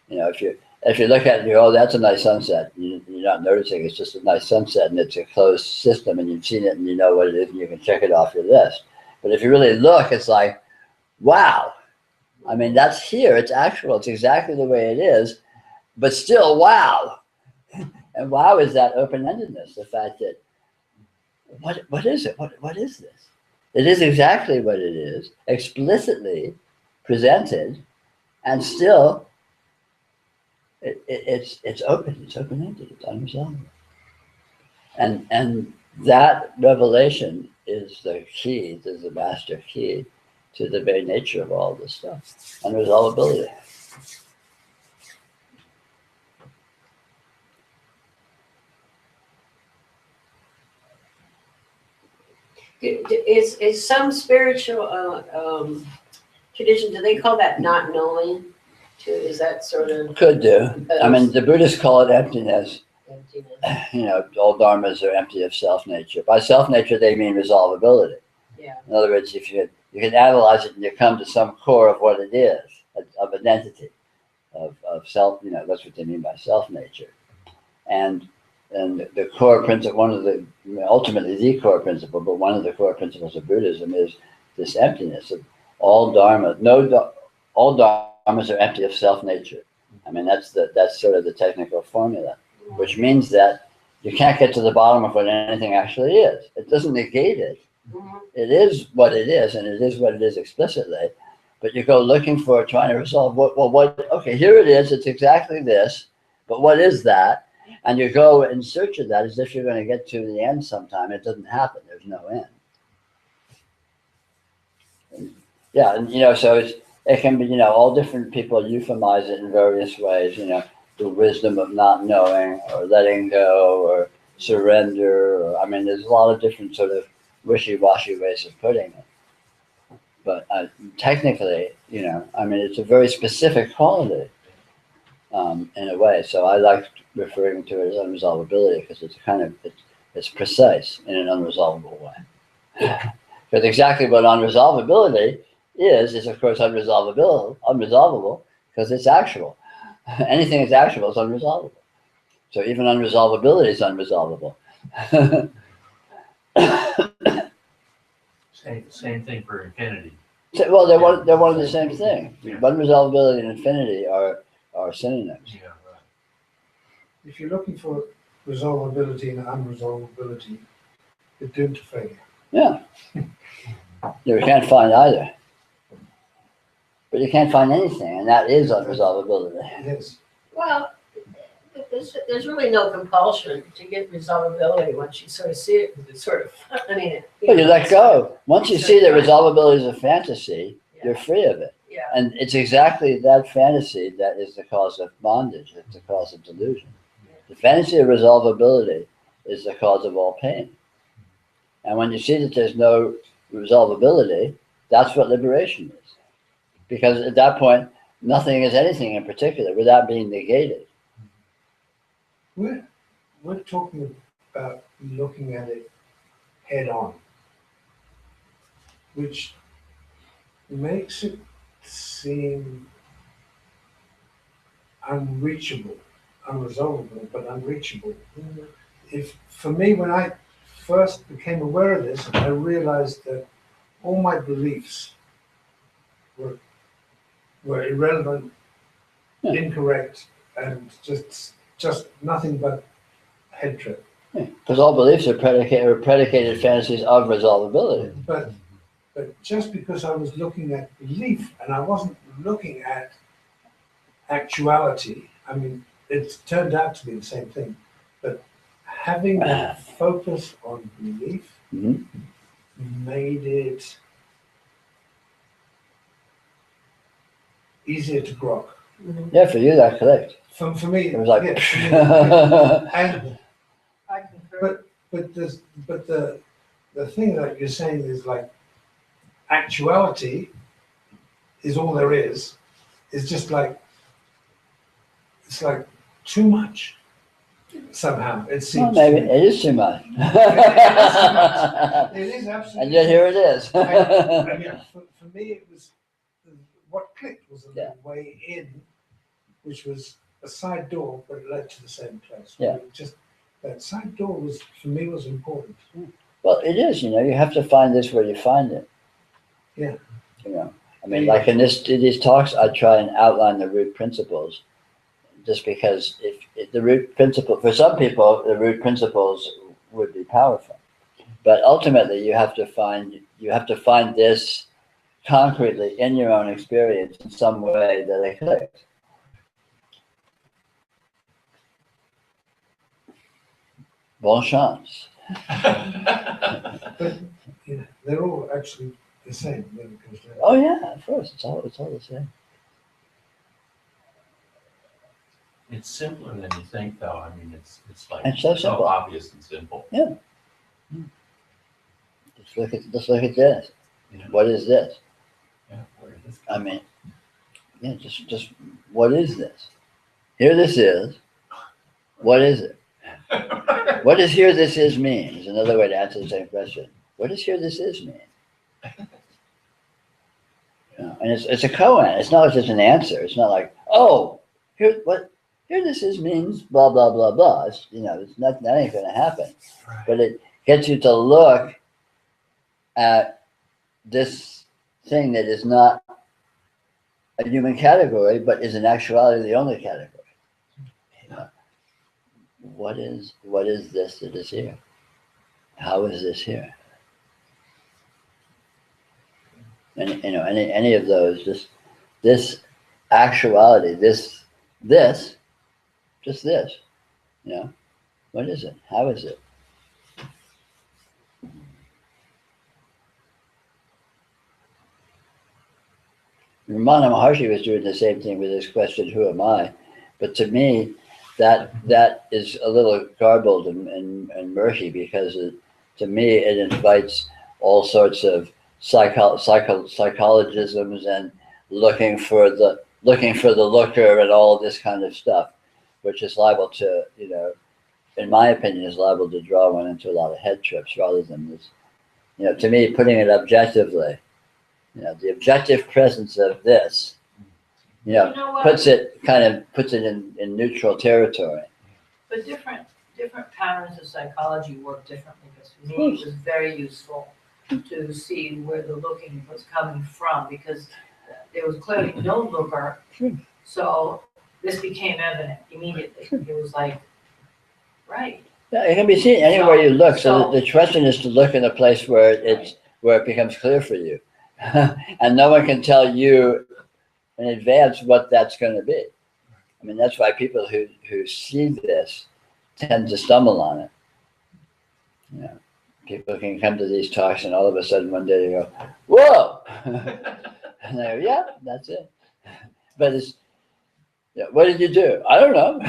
If you look at it and you go, oh, that's a nice sunset, you're not noticing it's just a nice sunset and it's a closed system and you've seen it and you know what it is and you can check it off your list. But if you really look, it's like, wow. I mean, that's here. It's actual. It's exactly the way it is. But still, wow. And wow is that open-endedness, the fact that what is it? What is this? It is exactly what it is, explicitly presented, and still it's open-ended, it's unresolvable. And that revelation is the key, is the master key to the very nature of all this stuff, unresolvability. Is some spiritual tradition, do they call that not knowing too? Is that sort of Could do. I mean, the Buddhists call it emptiness. emptiness? You know, all dharmas are empty of self-nature. By self-nature, they mean resolvability. Yeah. In other words, if you can analyze it and you come to some core of what it is, of an entity, of self, you know, that's what they mean by self-nature. And the core principle, one of the, ultimately the core principle, but one of the core principles of Buddhism is this emptiness of all dharma. All dharmas are empty of self-nature. I mean, that's sort of the technical formula, which means that you can't get to the bottom of what anything actually is. It doesn't negate it. It is what it is, and it is what it is explicitly. But you go looking for it, trying to resolve okay, here it is, it's exactly this, but what is that? And you go in search of that as if you're going to get to the end sometime. It doesn't happen. There's no end. And, yeah, and you know, so it can be, you know, all different people euphemize it in various ways, you know, the wisdom of not knowing or letting go or surrender. Or, I mean, there's a lot of different sort of wishy-washy ways of putting it. But technically, you know, I mean, it's a very specific quality in a way. So I like referring to it as unresolvability because it's kind of, it's precise in an unresolvable way. Because exactly what unresolvability is of course unresolvable because it's actual. Anything that's actual is unresolvable. So even unresolvability is unresolvable. Same thing for infinity. Well, they're one and the same thing. Unresolvability and infinity are synonyms. Yeah, right. If you're looking for resolvability and unresolvability, you're doomed to failure. Yeah. You can't find either. But you can't find anything, and that is unresolvability. Yes. Well, there's really no compulsion to get resolvability once you sort of see it. It's sort of, I mean, But you let go. Once you see that resolvability is a fantasy, you're free of it. Yeah. And it's exactly that fantasy that is the cause of bondage. It's the cause of delusion. The fantasy of resolvability is the cause of all pain. And when you see that there's no resolvability, that's what liberation is. Because at that point, nothing is anything in particular without being negated. We're talking about looking at it head on, which makes it seem unreachable, unresolvable, but unreachable. If for me, when I first became aware of this, I realized that all my beliefs were irrelevant, incorrect, and just nothing but head trip. Because all beliefs are predicated fantasies of resolvability. But just because I was looking at belief and I wasn't looking at actuality, I mean, it turned out to be the same thing. But having that focus on belief made it easier to grok. Yeah, for you, that clicked. For me, It was like, yeah, for me, yeah. And I concur. but the thing that you're saying is like actuality is all there is. It's just like it's like too much somehow. It seems. well, maybe to me. it is too much. It is absolutely. And yet here it is. And yeah, for me, it was what clicked was a little way in, which was a side door, but it led to the same place. Yeah. It just that side door was for me was important. Well, it is, you know, you have to find this where you find it. Yeah. You know, I mean, like in these talks, I try and outline the root principles, just because if the root principle, for some people, the root principles would be powerful. But ultimately, you have to find this concretely in your own experience in some way that it clicks. Bon chance. But you know, they're all actually the same when it comes down. Oh yeah, of course, it's all the same. It's simpler than you think, though. I mean, it's like It's so simple. obvious and simple. Just look at this. Yeah. What is this? Yeah, where did this I come mean, yeah, just what is this? Here this is. What is it? from? What does here this is mean? Is another way to answer the same question. What does here this is mean? And it's a koan. It's not just an answer. It's not like, oh, here this is means blah blah blah blah. It's, it's not, that ain't gonna happen. Right. But it gets you to look at this thing that is not a human category, but is in actuality the only category. What is this that is here? How is this here? And any of those, just this actuality, this, just this, what is it? How is it? Ramana Maharshi was doing the same thing with this question, who am I? But to me, that is a little garbled and murky, because to me it invites all sorts of psychologisms and looking for the looker and all this kind of stuff, which is liable to, in my opinion, is liable to draw one into a lot of head trips, rather than this, to me, putting it objectively, the objective presence of this, puts it in neutral territory. But different patterns of psychology work differently, because for me it was very useful to see where the looking was coming from, because there was clearly no looker. So this became evident immediately. It was like, right. Yeah, it can be seen anywhere you look. So the question is to look in a place where it becomes clear for you, and no one can tell you in advance what that's going to be. I mean, that's why people who see this tend to stumble on it. People can come to these talks and all of a sudden one day they go, whoa! And they go, yeah, that's it. But it's, what did you do? I don't know.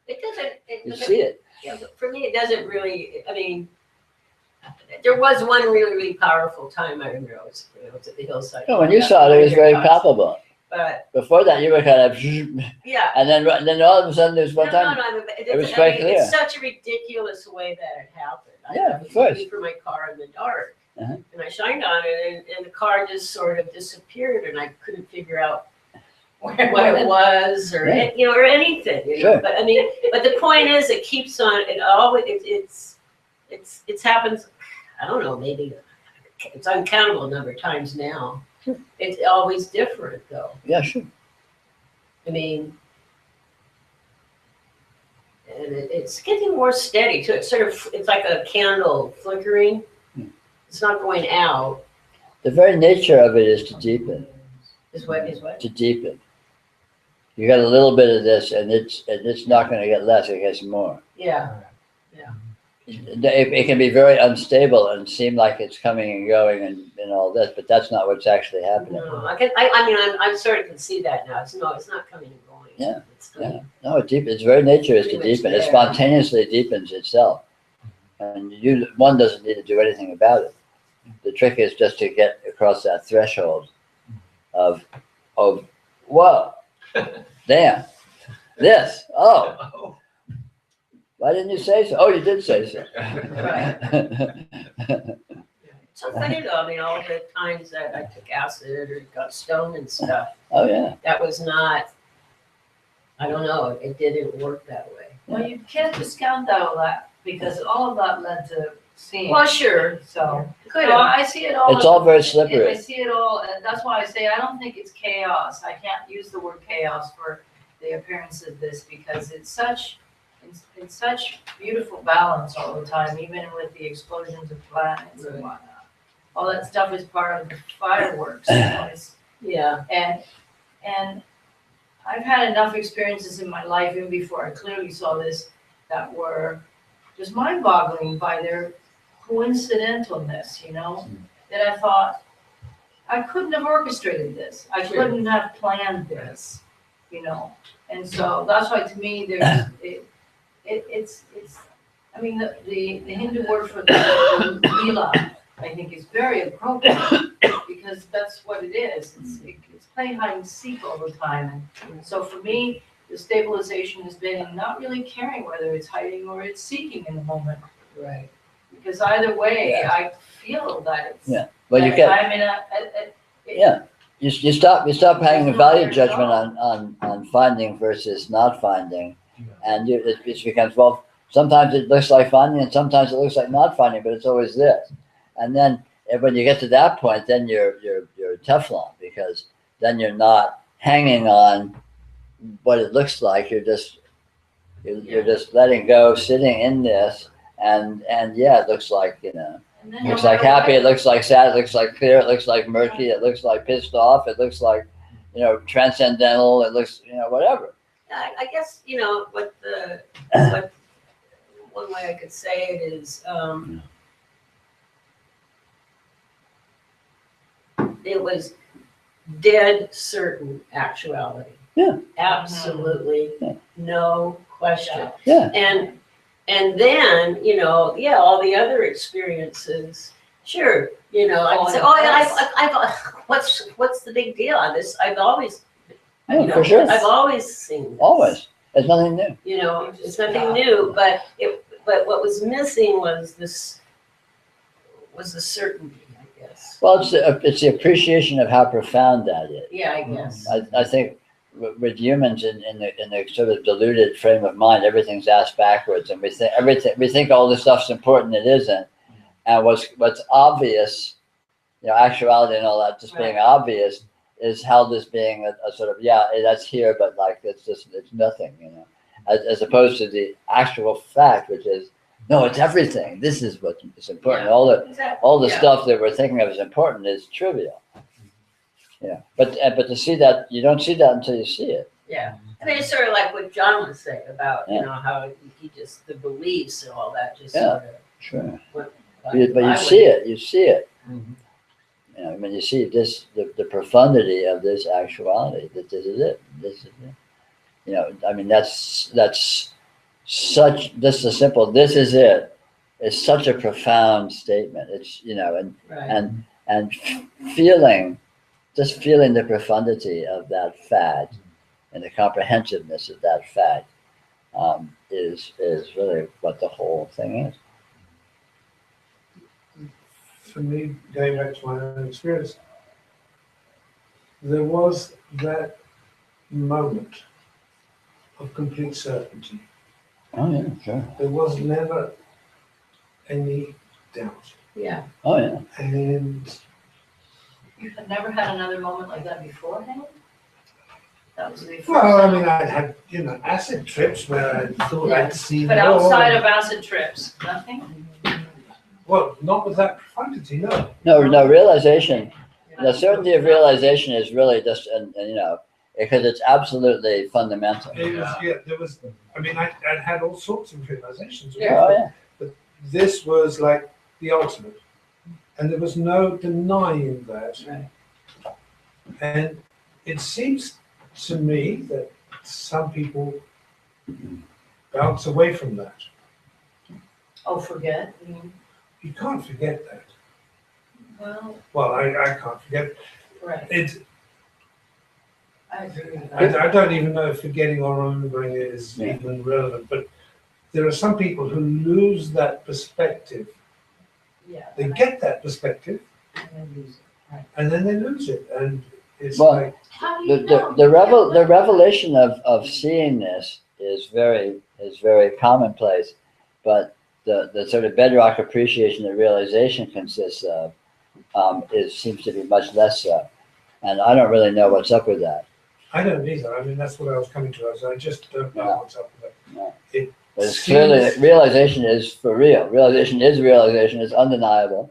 It doesn't. You see it. Yeah, but for me, it doesn't really. I mean, there was one really, really powerful time I remember. I was at the hillside. Oh, when you saw it, it was very palpable. But before that, you were kind of, yeah. and then all of a sudden, there's one time. No, it was quite clear. It's such a ridiculous way that it happened. Yeah, I was of course. looking for my car in the dark, Uh-huh. and I shined on it, and the car just sort of disappeared, and I couldn't figure out what it was, or Yeah. or anything. Sure. But I mean, but the point is, it keeps on. It always it happens. I don't know. Maybe it's uncountable number of times now. Sure. It's always different, though. Yeah, sure. I mean, and it's getting more steady. So it's it's like a candle flickering. It's not going out. The very nature of it is to deepen. Is what? To deepen. You got a little bit of this, and it's not going to get less. It gets more. Yeah. It can be very unstable and seem like it's coming and going and all this, but that's not what's actually happening. No, I mean, I'm starting to see that now. It's not coming and going. Yeah. It's Yeah. No, its very nature is to Pretty much deepen. It there. spontaneously deepens itself, and one doesn't need to do anything about it. The trick is just to get across that threshold of whoa, damn, this, oh. Why didn't you say so? Oh, you did say so. so funny though. I mean, all the times that I took acid or got stoned and stuff, Oh yeah. that was not. I don't know. It didn't work that way. Well, you can't discount all that, because all of that led to seeing. Well, sure. So, Could no, have. I see it all. It's all very I slippery. see it all, and that's why I say I don't think it's chaos. I can't use the word chaos for the appearance of this, because it's such, it's such beautiful balance all the time, even with the explosions of planets and whatnot. All that stuff is part of the fireworks, you know, Yeah, and I've had enough experiences in my life, even before I clearly saw this, that were just mind-boggling by their coincidentalness, you know? That I thought, I couldn't have orchestrated this. I Sure. couldn't have planned this, you know? And so that's why to me, there's, it's, I mean, the Hindu word for the lila, I think is very appropriate, because that's what it is. It's playing hide and seek all the time. And so for me, the stabilization has been in not really caring whether it's hiding or it's seeking in the moment. right. Because either way, Yeah. I feel that it's, Yeah. Well, you that get, I'm in yeah, you stop having a There's no value there judgment at on finding versus not finding. And it becomes, well, sometimes it looks like finding and sometimes it looks like not finding, but it's always this. And then when you get to that point, then you're Teflon, because then you're not hanging on what it looks like. You're just letting go, sitting in this, and yeah, it looks like, you know, and then it no looks like matter happy, what- it looks like sad, it looks like clear, it looks like murky, it looks like pissed off, it looks like, you know, transcendental, it looks, you know, whatever. I guess, you know, what one way I could say it is, it was dead certain actuality. Yeah. Absolutely, Yeah. no question. Yeah. And then, you know, yeah, all the other experiences, sure, you know, I can say, oh yeah, I've what's the big deal on this? I've always, Yeah, you know, for sure. I've always seen this. Always. There's nothing new. You know, it's nothing new, but what was missing was the certainty, I guess. Well, it's the appreciation of how profound that is. Yeah, I guess. I think with humans in the sort of deluded frame of mind, everything's asked backwards, and we think all this stuff's important. It isn't. And what's obvious, you know, actuality and all that just being obvious, is held as being a sort of, yeah, that's here, but like it's nothing, you know, as opposed to the actual fact, which is, no, it's everything. This is what is important. Yeah. All the Yeah. stuff that we're thinking of as important is trivial. Yeah, but to see that, you don't see that until you see it. Yeah. I mean, it's sort of like what John was saying about, you know, how he just, the beliefs and all that just Yeah. sort of. Sure. went But you by see way. it. You see it. You know, when you see this, the profundity of this actuality, that this is it. This is it. You know, I mean, that's such. This is simple. This is it. It's such a profound statement. It's, you know, Right. and feeling the profundity of that fact and the comprehensiveness of that fact is really what the whole thing is. For me, going back to my own experience, there was that moment of complete certainty. Oh yeah, sure. There was never any doubt. Yeah. Oh yeah. And You had never had another moment like that beforehand? That was the first well, I time. mean, I had, you know, acid trips where I thought I'd seen But it all. outside of acid trips, nothing? Well, not with that profundity, no. No realization. The certainty of realization is really just, and you know, because it's absolutely fundamental. It was, yeah, there was, I mean, I'd had all sorts of realizations. Yeah, oh, yeah. This was like the ultimate. And there was no denying that. Right. And it seems to me that some people bounce away from that. Oh, forget? You can't forget that. Well, I can't forget right, it. I agree with that. I don't even know if forgetting or remembering is Yeah. even relevant, but there are some people who lose that perspective. Yeah. They get that perspective And then lose it. Right. and then they lose it. And it's Well, like, How do you The know? the revelation of seeing this is very commonplace, but the sort of bedrock appreciation that realization consists of seems to be much less so. And I don't really know what's up with that. I don't either. I mean, that's what I was coming to. I just don't know Yeah. what's up with it. No. It But it's clearly, Seems- realization is for real. Realization is undeniable.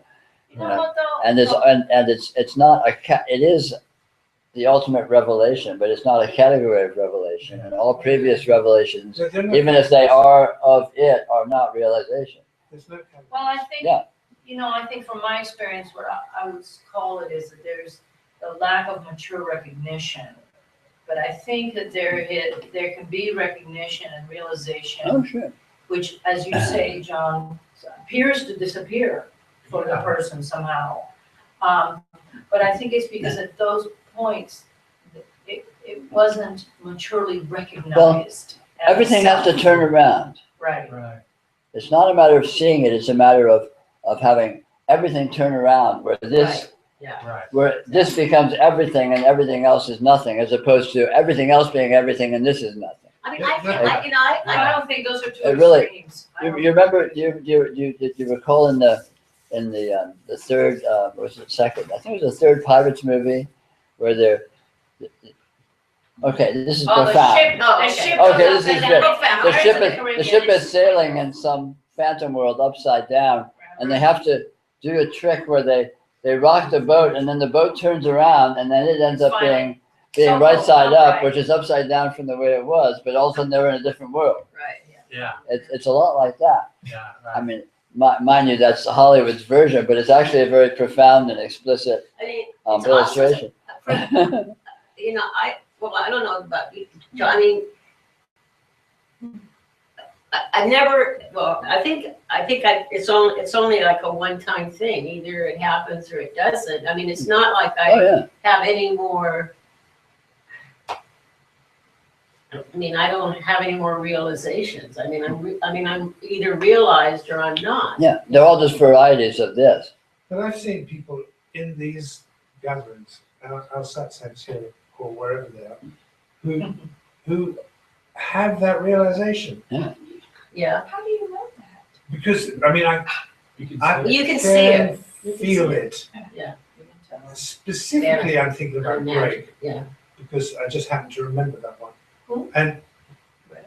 You know what though? And it's not it is the ultimate revelation, but it's not a category of revelation. And all previous revelations, they're not- even if they are of it, are not realization. there's no kind Well, I think, Yeah. you know, I think from my experience, what I would call it is that there's a lack of mature recognition. But I think that there can be recognition and realization, Oh, sure. which, as you say, John, appears to disappear for the Yeah. person somehow. But I think it's because at those points, it wasn't maturely recognized. as Everything has to self. turn around. Right. Right. It's not a matter of seeing it, it's a matter of having everything turn around where this Right. where this becomes everything and everything else is nothing, as opposed to everything else being everything and this is nothing. I mean, I I don't think those are two It really- extremes. I You, don't- you remember you recall in the third was it second? I think it was the third Pirates movie where they're okay. This is Oh, the profound. ship, Oh, the okay. ship. Okay, goes this up is and good. down. The Pirates ship of the is the Caribbean ship is sailing in some phantom world upside down, and they have to do a trick where they rock the boat, and then the boat turns around, and then it ends up being So right side up, right. which is upside down from the way it was, but all of a sudden they're in a different world. right. Yeah, It's a lot like that. yeah, I right. mean, mind you, that's Hollywood's version, but it's actually a very profound and explicit I mean, it's also, illustration. for, you know, I don't know about you, John, I mean, I never, well, I think it's only like a one-time thing. Either it happens or it doesn't. I mean, it's not like Oh, I yeah. have any more. I mean, I don't have any more realizations. I mean, I'm either realized or I'm not. Yeah, they're all just varieties of this. But I've seen people in these gatherings, our satsangs here or wherever they are, who have that realization. Yeah, How do you know that? Because, I mean, You can I say you can see it. You can feel see it. Yeah. Specifically, I'm thinking about Greg, Yeah. because I just happened to remember that one. Who? And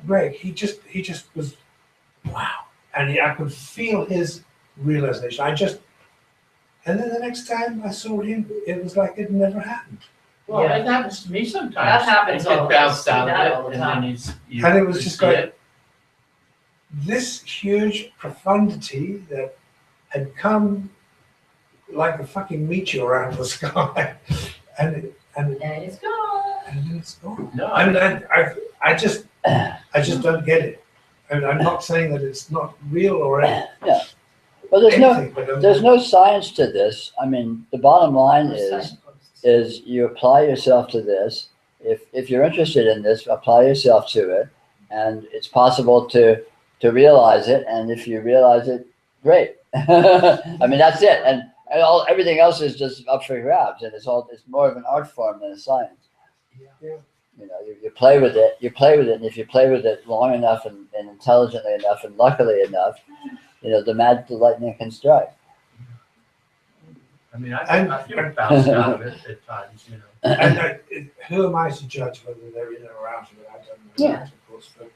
Greg, he just was, wow. And I could feel his realization. And then the next time I saw him, it was like it never happened. Well, Yeah. it happens to me sometimes. That happens I all- get bounced I see out that all of the it, time. and then you And it was just see like- it. This huge profundity that had come like a fucking meteor out of the sky, and And it's gone. then it's gone. No, I mean, I just don't get it. And I'm not saying that it's not real or anything. But there's But no science to this. I mean, the bottom line is you apply yourself to this. If you're interested in this, apply yourself to it, and it's possible to realize it. And if you realize it, great. I mean, that's it. And everything else is just up for grabs, and it's more of an art form than a science. Yeah. You know, you play with it, and if you play with it long enough and intelligently enough and luckily enough, you know, the lightning can strike. I mean, And- I feel bounced out of it at times, you know. and who am I to judge whether they're in or out of it? I don't know, Yeah. of course. But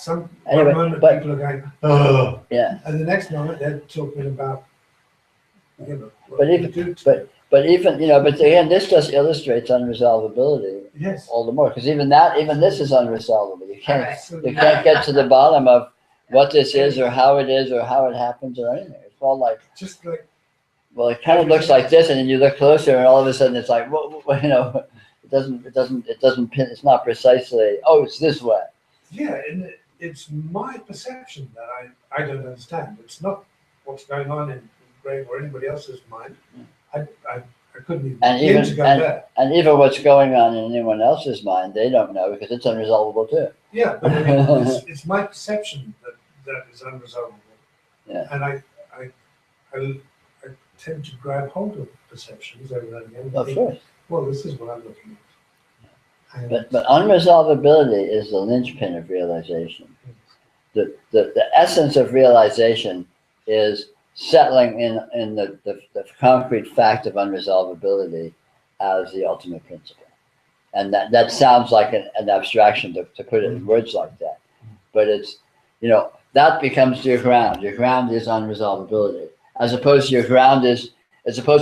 one Anyway, moment but- people are going, oh, Yeah. and the next moment they're talking about, you know, what But we even- do to- But even, you know, but again, this just illustrates unresolvability yes, all the more, because even this is unresolvable. You can't absolutely. you can't get to the bottom of what this is or how it happens or anything. It's all like, Just like well, it kind of looks like this, and then you look closer, and all of a sudden it's like, well, you know, it doesn't pin. It's not precisely. Oh, it's this way. yeah, and it's my perception that I don't understand. It's not what's going on in Greg or anybody else's mind. I couldn't even And begin even- to go there. And even what's going on in anyone else's mind, they don't know because it's unresolvable too. Yeah, but I mean, it's my perception that is unresolvable. Yeah. And I tend to grab hold of perceptions every now and again. and Of think, course. well, this is what I'm looking at. And But unresolvability is the linchpin of realization. The essence of realization is settling in the concrete fact of unresolvability as the ultimate principle. And that sounds like an abstraction to put it in words like that. But it's, that becomes your ground. Your ground is unresolvability. As opposed to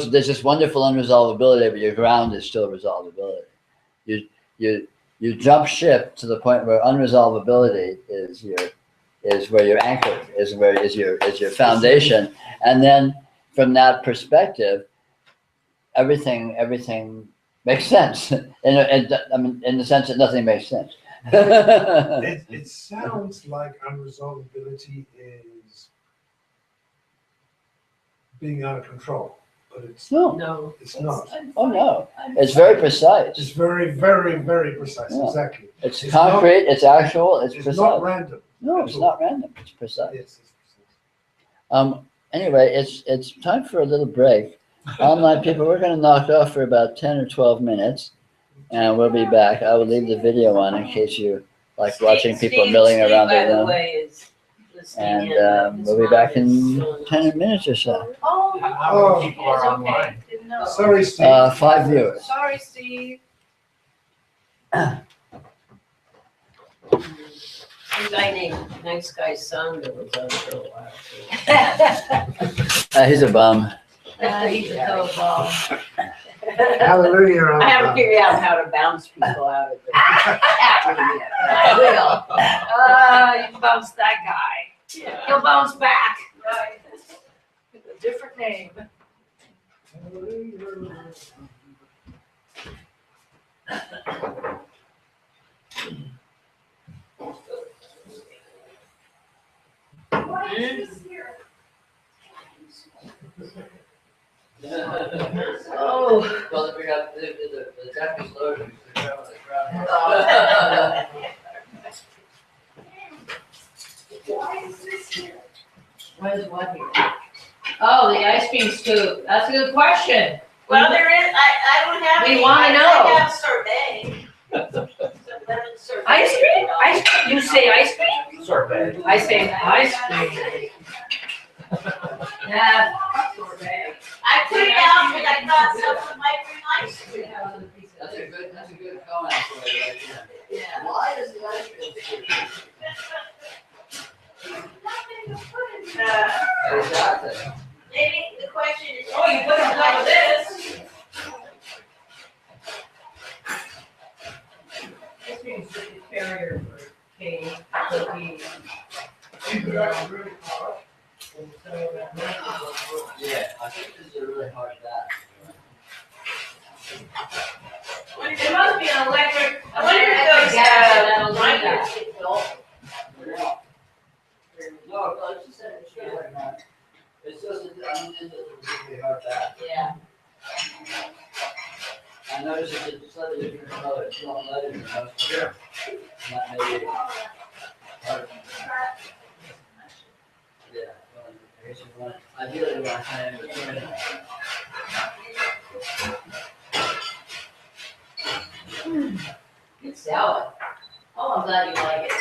there's this wonderful unresolvability, but your ground is still resolvability. You jump ship to the point where unresolvability is where you're anchored, is your foundation. And then from that perspective, everything makes sense. In the sense that nothing makes sense. It sounds like unresolvability is being out of control, but it's No. it's not. Oh no. It's very precise. It's very, very, very precise. Yeah. Exactly. It's concrete, it's actual, it's It's precise. not random. No, it's not random, it's precise. Yes, it's precise. Anyway, it's time for a little break. Online people, we're gonna knock off for about 10 or 12 minutes and we'll be back. I will leave the video on in case you like watching people milling around the room. And we'll be back in 10 minutes or so. Oh, How many people are online? didn't know. Sorry, Steve. 5 viewers. Sorry, Steve. Some guy named Nice Guy Sonder was on for a while. He's a bum. He's a total bomb. Hallelujah. I haven't figured out how to bounce people out of it. I will. You can bounce that guy. He'll bounce back. Right. With a different name. Oh. Well, we got the deck is loaded. Where's what here? Oh, the ice cream scoop. That's a good question. Well, there is, I don't have We any. wanna know. I have sorbet. Some lemon sorbet. Ice cream? Ice cream? You say ice cream? Sorbet. I say ice cream. Yeah. I put it out, but I thought someone might bring ice cream. That's a good comment for it right there. Yeah. Why is the ice cream? Exactly. Maybe the question is. Oh, you put it on top of this. Ice cream is just a carrier for cake, cookies. Yeah, I think this is a really hard task. There must be an electric. I wonder if those, that'll do grinders that. get dull. No, it's just that it's like that. It's just, it's a really hard task. Yeah. I noticed it's slightly different color, it's not lighter than most. Sure. That may be hard. Yeah, well, I guess you want, ideally you want to kind of. Good salad. Oh, I'm glad you like it.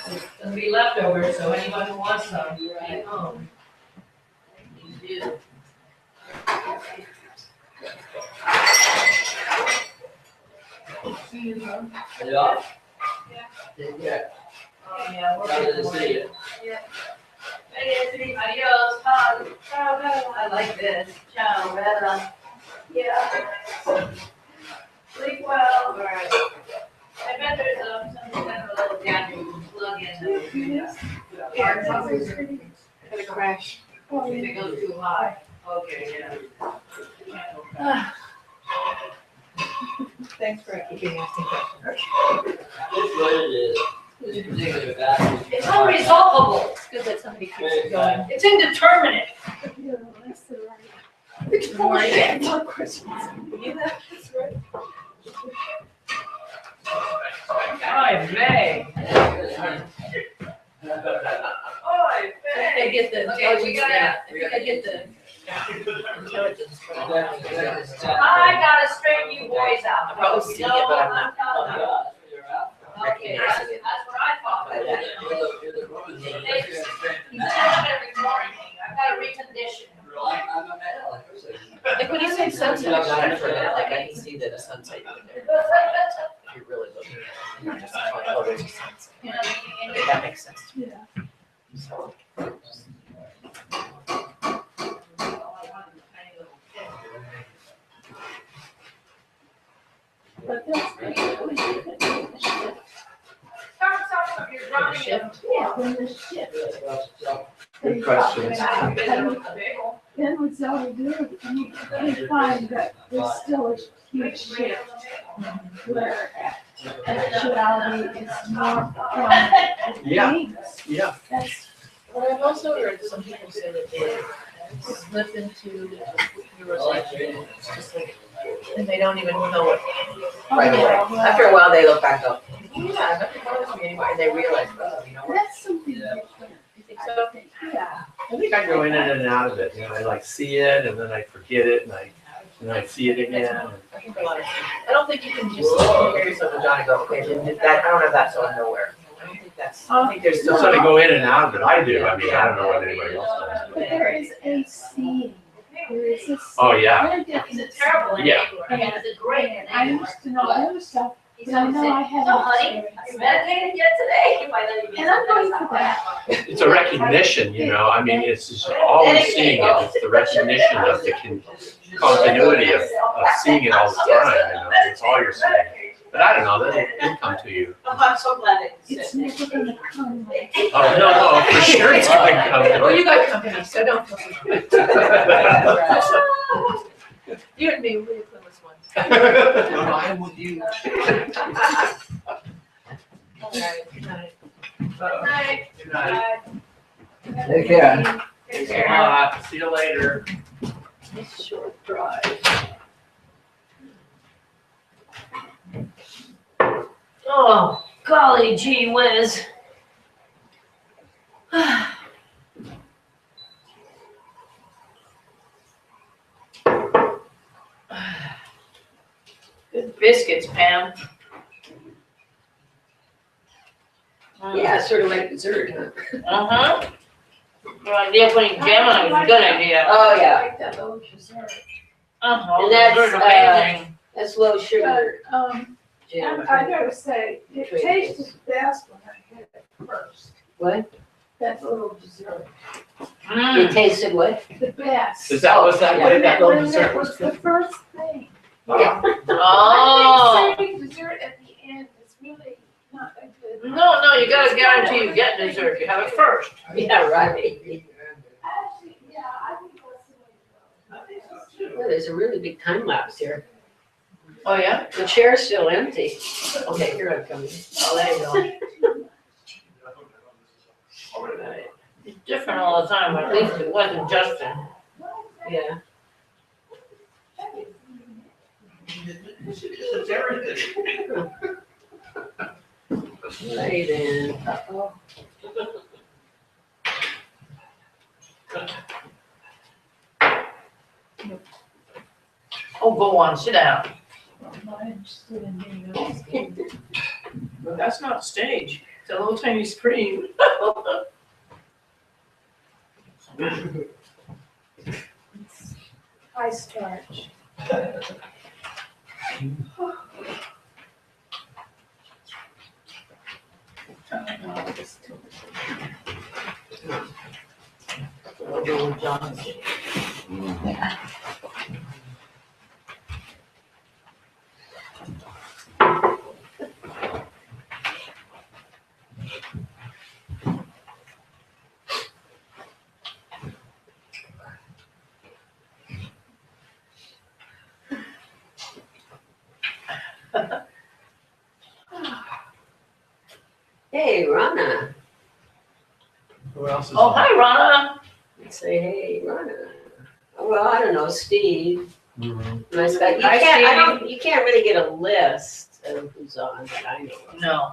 It's gonna be leftovers, so anyone who wants some, take home. You do. Are you off? Yeah. Take care. Oh, yeah, we're Glad to good. see you. Adios, hug. Ciao, Bella. I like this. Ciao, Bella. Yeah. Sleep well. All right. I bet there's something kind of a little gadget you can plug in. Yeah, it's always gonna crash. If it goes too high. Okay, yeah. Thanks for keeping asking questions. It's what it is. This particular battery. It's unresolvable. It's good that somebody keeps it going. It's indeterminate. It's bullshit. For Christmas. Yeah, that's right. Oy vey. Oy vey. I get the intelligence. I get the intelligence. I gotta straighten you boys out. I've probably seen it, but I'm not. I'm telling you. Okay, that's what I thought. You're the woman. He's not every morning. I've got to recondition him. Like when you say sunset, I forget, like I can see that a sunset over there. If you're really looking at it, you're just like, oh, there's a sunset. Okay, that makes sense. Yeah. So. But that's great. Shift. Yeah, when the shift. Good questions. Then with resolvability, you find that there's still a huge shift where actuality is more from Yeah. things. Yeah. That's, But I've also heard some people say that they slip into realization, it's just like, and they don't even know it right away. After a while, they look back and go, yeah, nothing bothers me anymore, and they realize, oh, you know what? that's something different. You think so? Yeah. I think I go in and out of it. You know, I like see it and then I forget it and I see it again. I think a lot of, I don't think you can just hear yourself and John and go, okay, then that, I don't have that, so I'm nowhere. I don't think that's, I think there's So still. I go in and out of it. I do. I mean, I don't know what anybody else does. But there is a seeing. There is a Oh, yeah. very definite terrible seeing. Yeah. And It's a great. and I used to know other stuff, but I know I So haven't honey, have experienced you that. meditated yet today? You might not even. And I'm going for that. It's a recognition, you know. I mean, it's just always seeing it. It's the recognition of the continuity of seeing it all the time. You know, it's all you're seeing. But I don't know. That it'll come to you. Oh, I'm so glad that you It's said never gonna come. Oh no, for sure it's gonna come. Well, you got company, so don't. You and me, we're the cleanest ones. I'm with you. All right, good night. Good night. Take care. Thanks a lot. See you later. It's a short drive. Oh, golly gee whiz. Good biscuits, Pam. Yeah, sort of like dessert, huh? Uh-huh. Good idea putting jam on it was a good idea. Oh, I yeah, like that little dessert. Uh-huh. And that's, Good, amazing. that's low sugar But, jam. I gotta say, it tasted best when I had it first. What? That little dessert, It tasted what? the best. Is that was that way that little When dessert it was was the good? first thing. Yeah. Oh. I think serving dessert at the end is really not a good. No, you gotta guarantee you get dessert. You have it first. Yeah, right. Actually, yeah, I think that's the way to go. Well, there's a really big time lapse here. Oh, yeah? The chair's still empty. Okay, here I come. Oh, there you go. It's different all the time, but at least it wasn't Justin. Yeah. It's everything. Right in. Uh-oh. Oh, go on, sit down. I'm not interested in being on stage. But that's not a stage. It's a little tiny screen. It's high starch. We'll go with John. Hey, Rana. Who else is Oh, on? hi, Rana. Say, hey, Rana. Well, I don't know, Steve. Mhm. Nice guy. You can't really get a list of who's on, but I know. No.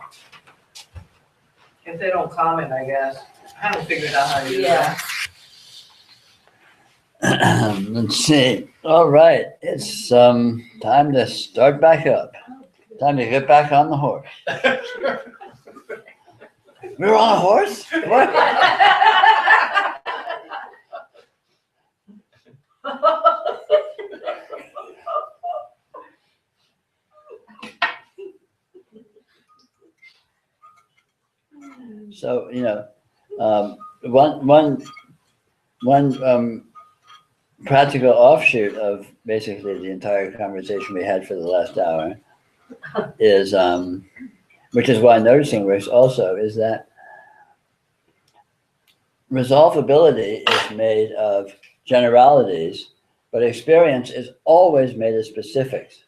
If they don't comment, I guess. I haven't figured out how to do Yeah. that. Let's see. All right, it's time to start back up. Time to get back on the horse. We're on a horse? What? So, one practical offshoot of basically the entire conversation we had for the last hour is, which is why noticing works also, is that resolvability is made of generalities, but experience is always made of specifics.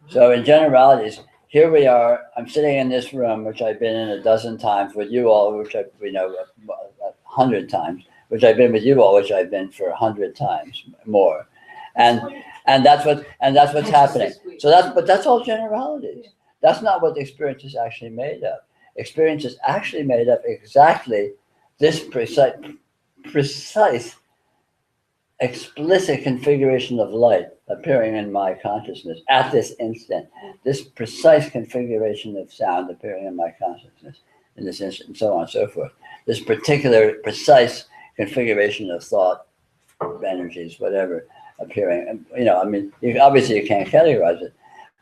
So in generalities, here we are, I'm sitting in this room, which I've been in a dozen times with you all, which we know 100 times, which I've been with you all, which I've been for 100 times more. And that's what's happening. So that's all generalities. That's not what the experience is actually made of. Experience is actually made of exactly this precise, explicit configuration of light appearing in my consciousness at this instant, this precise configuration of sound appearing in my consciousness in this instant, and so on and so forth. This particular precise configuration of thought, energies, whatever, appearing. Obviously you can't categorize it,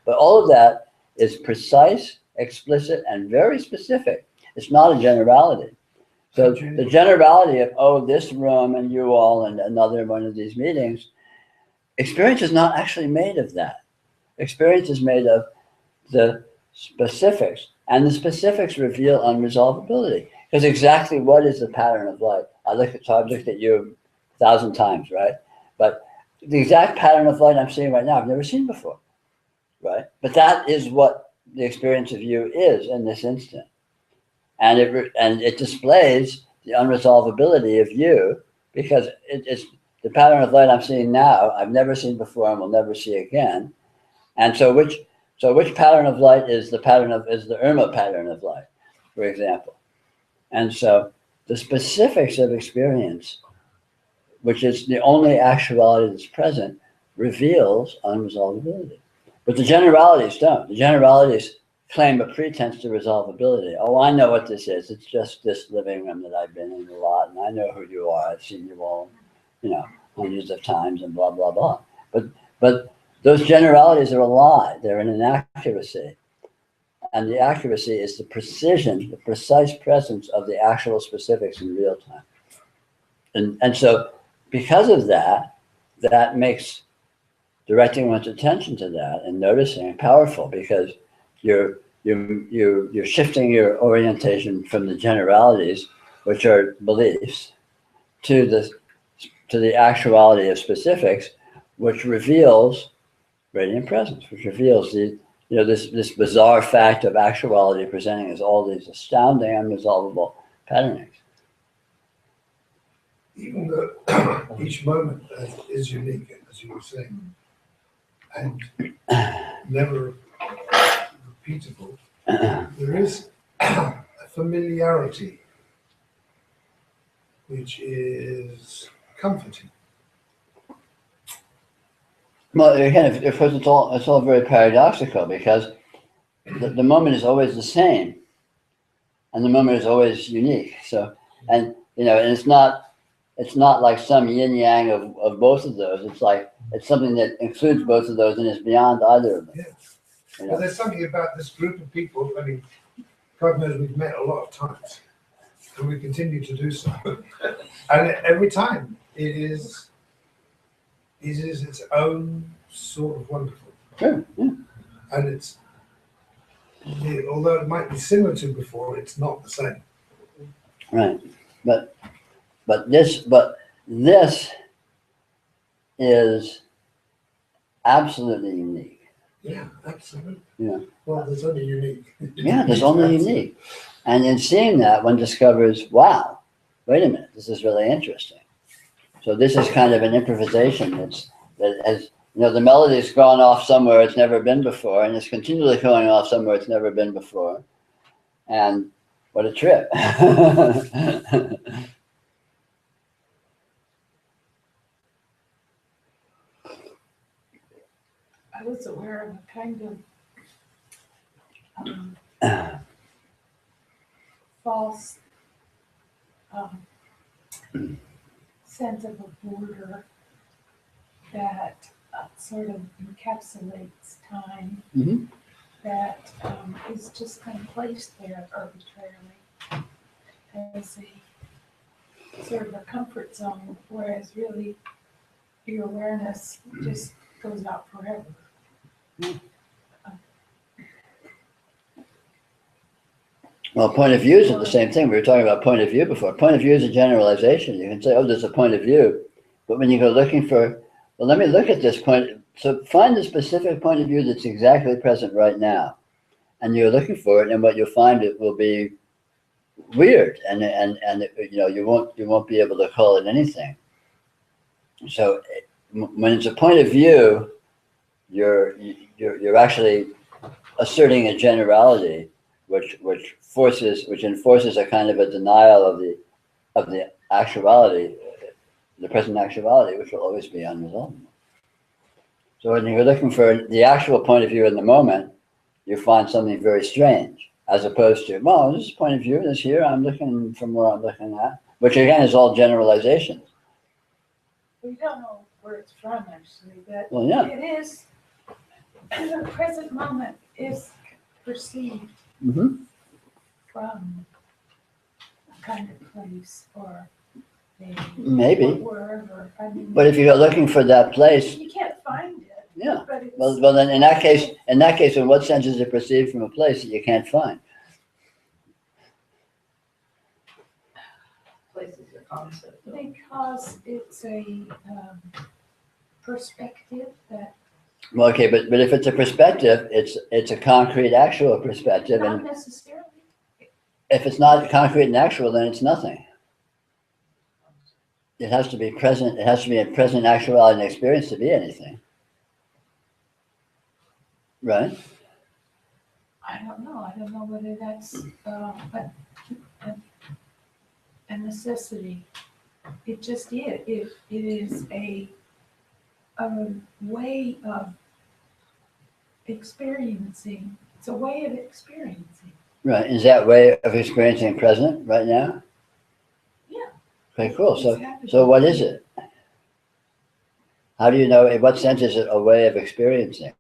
but all of that is precise, explicit, and very specific. It's not a generality. So the generality of, oh, this room and you all and another one of these meetings, experience is not actually made of that. Experience is made of the specifics, and the specifics reveal unresolvability. Because exactly what is the pattern of light? I've looked at you 1,000 times, right? But the exact pattern of light I'm seeing right now, I've never seen before, right? But that is what the experience of you is in this instant. And it displays the unresolvability of you, because it's the pattern of light I'm seeing now, I've never seen before and will never see again. And so which pattern of light is the Irma pattern of light, for example. And so the specifics of experience, which is the only actuality that's present, reveals unresolvability. But the generalities don't. The generalities claim a pretense to resolvability. Oh, I know what this is. It's just this living room that I've been in a lot, and I know who you are. I've seen you all, hundreds of times, and blah, blah, blah. But those generalities are a lie. They're an inaccuracy. And the accuracy is the precision, the precise presence of the actual specifics in real time. And so because of that, that makes directing one's attention to that and noticing powerful, because you're shifting your orientation from the generalities, which are beliefs, to the actuality of specifics, which reveals radiant presence, which reveals this bizarre fact of actuality presenting as all these astounding, unresolvable patternings. Even though each moment is unique, as you were saying, and never repeatable, there is a familiarity which is comforting. Well, again, of course, it's all very paradoxical, because the moment is always the same, and the moment is always unique. So, and it's not like some yin yang of both of those. It's like it's something that includes both of those and is beyond either of them. Yeah. Well, there's something about this group of people. I mean, God knows we've met a lot of times, and we continue to do so. And every time it is its own sort of wonderful. Sure. Yeah. And although it might be similar to before, it's not the same. Right. But this is absolutely unique. Yeah, absolutely. Yeah. Well, there's only unique. Yeah, there's only unique. And in seeing that, one discovers, wow, wait a minute, this is really interesting. So this is kind of an improvisation that has, the melody's gone off somewhere it's never been before, and it's continually going off somewhere it's never been before. And what a trip. I was aware of a kind of false sense of a border that sort of encapsulates time, Mhm. that is just kind of placed there arbitrarily as a sort of a comfort zone, whereas really your awareness just goes out forever. Well, point of views are the same thing. We were talking about point of view before. Point of view is a generalization. You can say, oh, there's a point of view. But when you go looking for, well, let me look at this point. So find the specific point of view that's exactly present right now. And you're looking for it, and what you'll find, it will be weird. And you know, you won't be able to call it anything. So when it's a point of view, you're actually asserting a generality, which enforces a kind of a denial of the actuality, the present actuality, which will always be unresolvable. So when you're looking for the actual point of view in the moment, you find something very strange, as opposed to, well, this is point of view, this here, I'm looking from where I'm looking at, which again is all generalizations. We don't know where it's from actually, but Well, yeah. it is, the present moment is perceived Mm-hmm. from a kind of place or Maybe. wherever. I mean, But if you go looking for that place, you can't find it. yeah. But it's, Well, then in that case, in what sense is it perceived from a place that you can't find? Place is a concept. though. because it's a perspective that Well, okay, but if it's a perspective, it's a concrete, actual perspective, not and necessarily. if it's not concrete and actual, then it's nothing. It has to be present. It has to be a present actuality and experience to be anything, right? I don't know. I don't know whether that's a necessity. It just is. It is a way of experiencing. It's a way of experiencing. Right. Is that way of experiencing present right now? Yeah. Okay, cool. It's So happening. what is it? How do you know? In what sense is it a way of experiencing,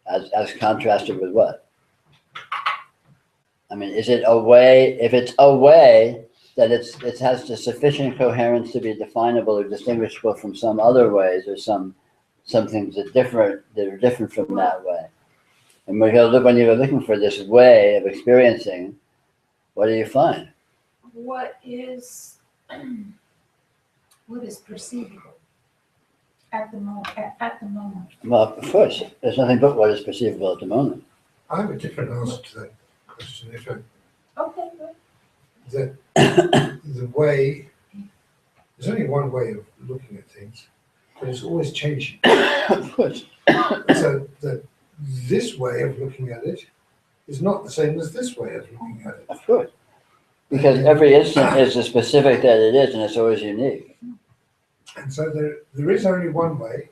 as contrasted with what? I mean, is it a way? If it's a way, that it has the sufficient coherence to be definable or distinguishable from some other ways, or some things that are different from that way. And when you're looking for this way of experiencing, what do you find? What is perceivable at the moment? At the moment. Well, of course, there's nothing but what is perceivable at the moment. I have a different answer to that question. If I, Okay. Good. that the way, there's only one way of looking at things, but it's always changing. Of course. So that this way of looking at it is not the same as this way of looking at it. Of course. Because every instant is the specific that it is, and it's always unique. And so there is only one way,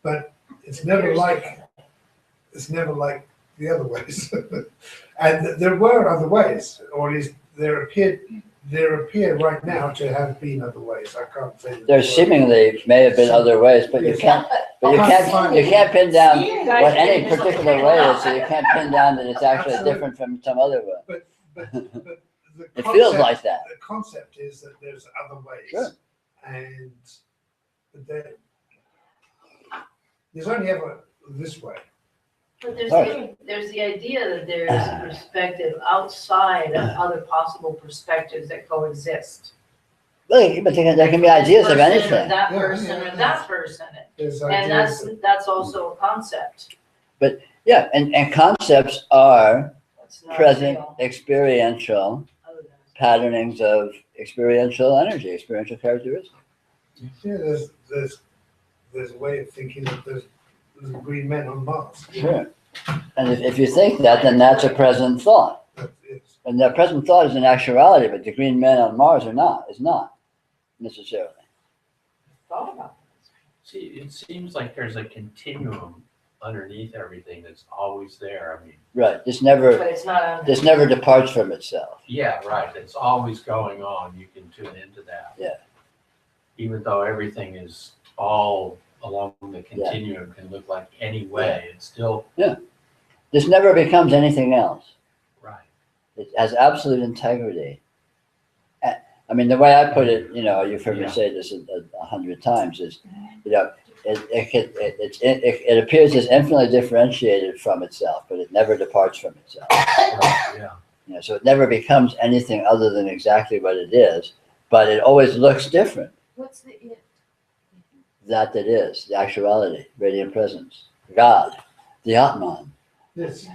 but it's never like the other ways. And there were other ways, or at least there appear right now to have been other ways. I can't say that There seemingly may have been other ways, but you can't pin down what any particular way is, so you can't pin down that it's actually different from some other way. But the It feels like that. The concept is that there's other ways. Sure. And there's only ever this way. But there's Right. there's the idea that there is a perspective outside of other possible perspectives that coexist. But there can be ideas of Person or anything. That Yeah, person yeah, or that person, There's and ideas that's also a concept. Yeah, and concepts are It's not present real, experiential other than- patternings of experiential energy, experiential characteristics. there's a way of thinking that there's green men on Mars. Sure. And if you think that, then that's a present thought. But it's, And that present thought is an actuality, but the green men on Mars is not necessarily. Thought about See, it seems like there's a continuum underneath everything that's always there. I mean, Right. This it. never But it's not. departs from itself. yeah, right, it's always going on. You can tune into that. Yeah. Even though everything is all along the continuum can look like any way. It's still This never becomes anything else. right. It has absolute integrity. I mean, the way I put it, you know, you've heard me say this 100 times, is, you know, it appears as infinitely differentiated from itself, but it never departs from itself. Right, yeah. You know, so it never becomes anything other than exactly what it is, but it always looks different. What's the it? That it is, the actuality, radiant presence, God, the Atman, This,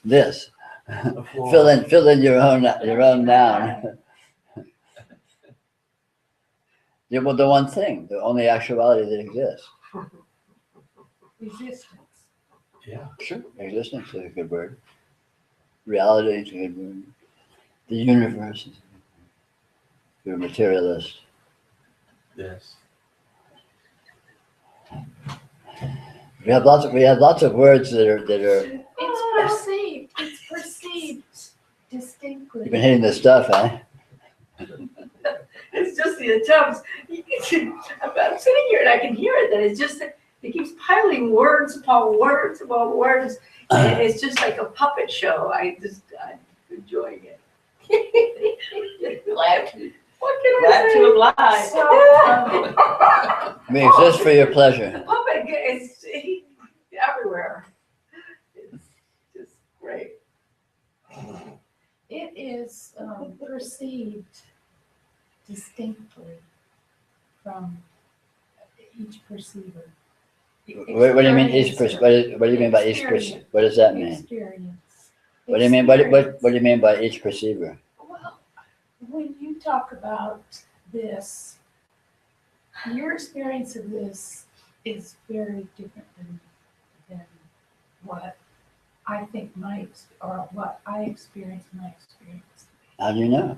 this. The floor. Fill in your own noun. Yeah, well, the one thing, the only actuality that exists. Resistance. Yeah. Sure, existence is a good word. Reality is a good word. The universe is a good word. You're a materialist. Yes. We have lots of words that are. It's perceived. It's perceived distinctly. You've been hitting this stuff, eh? It's just the attempts. I'm sitting here and I can hear it, that it's just, it keeps piling words upon words upon words. And it's just like a puppet show. I'm enjoying it. Glad to, What can glad to I oblige. say? We exist for your pleasure. The puppet is everywhere. It's just great. It is perceived distinctly from each perceiver. What do you mean each person? What do you mean by each person? What does that mean? Experience. What do you mean? What do you mean by each perceiver? Well, when you talk about this, your experience of this is very different than what I think or what I experience my experience. How do you know?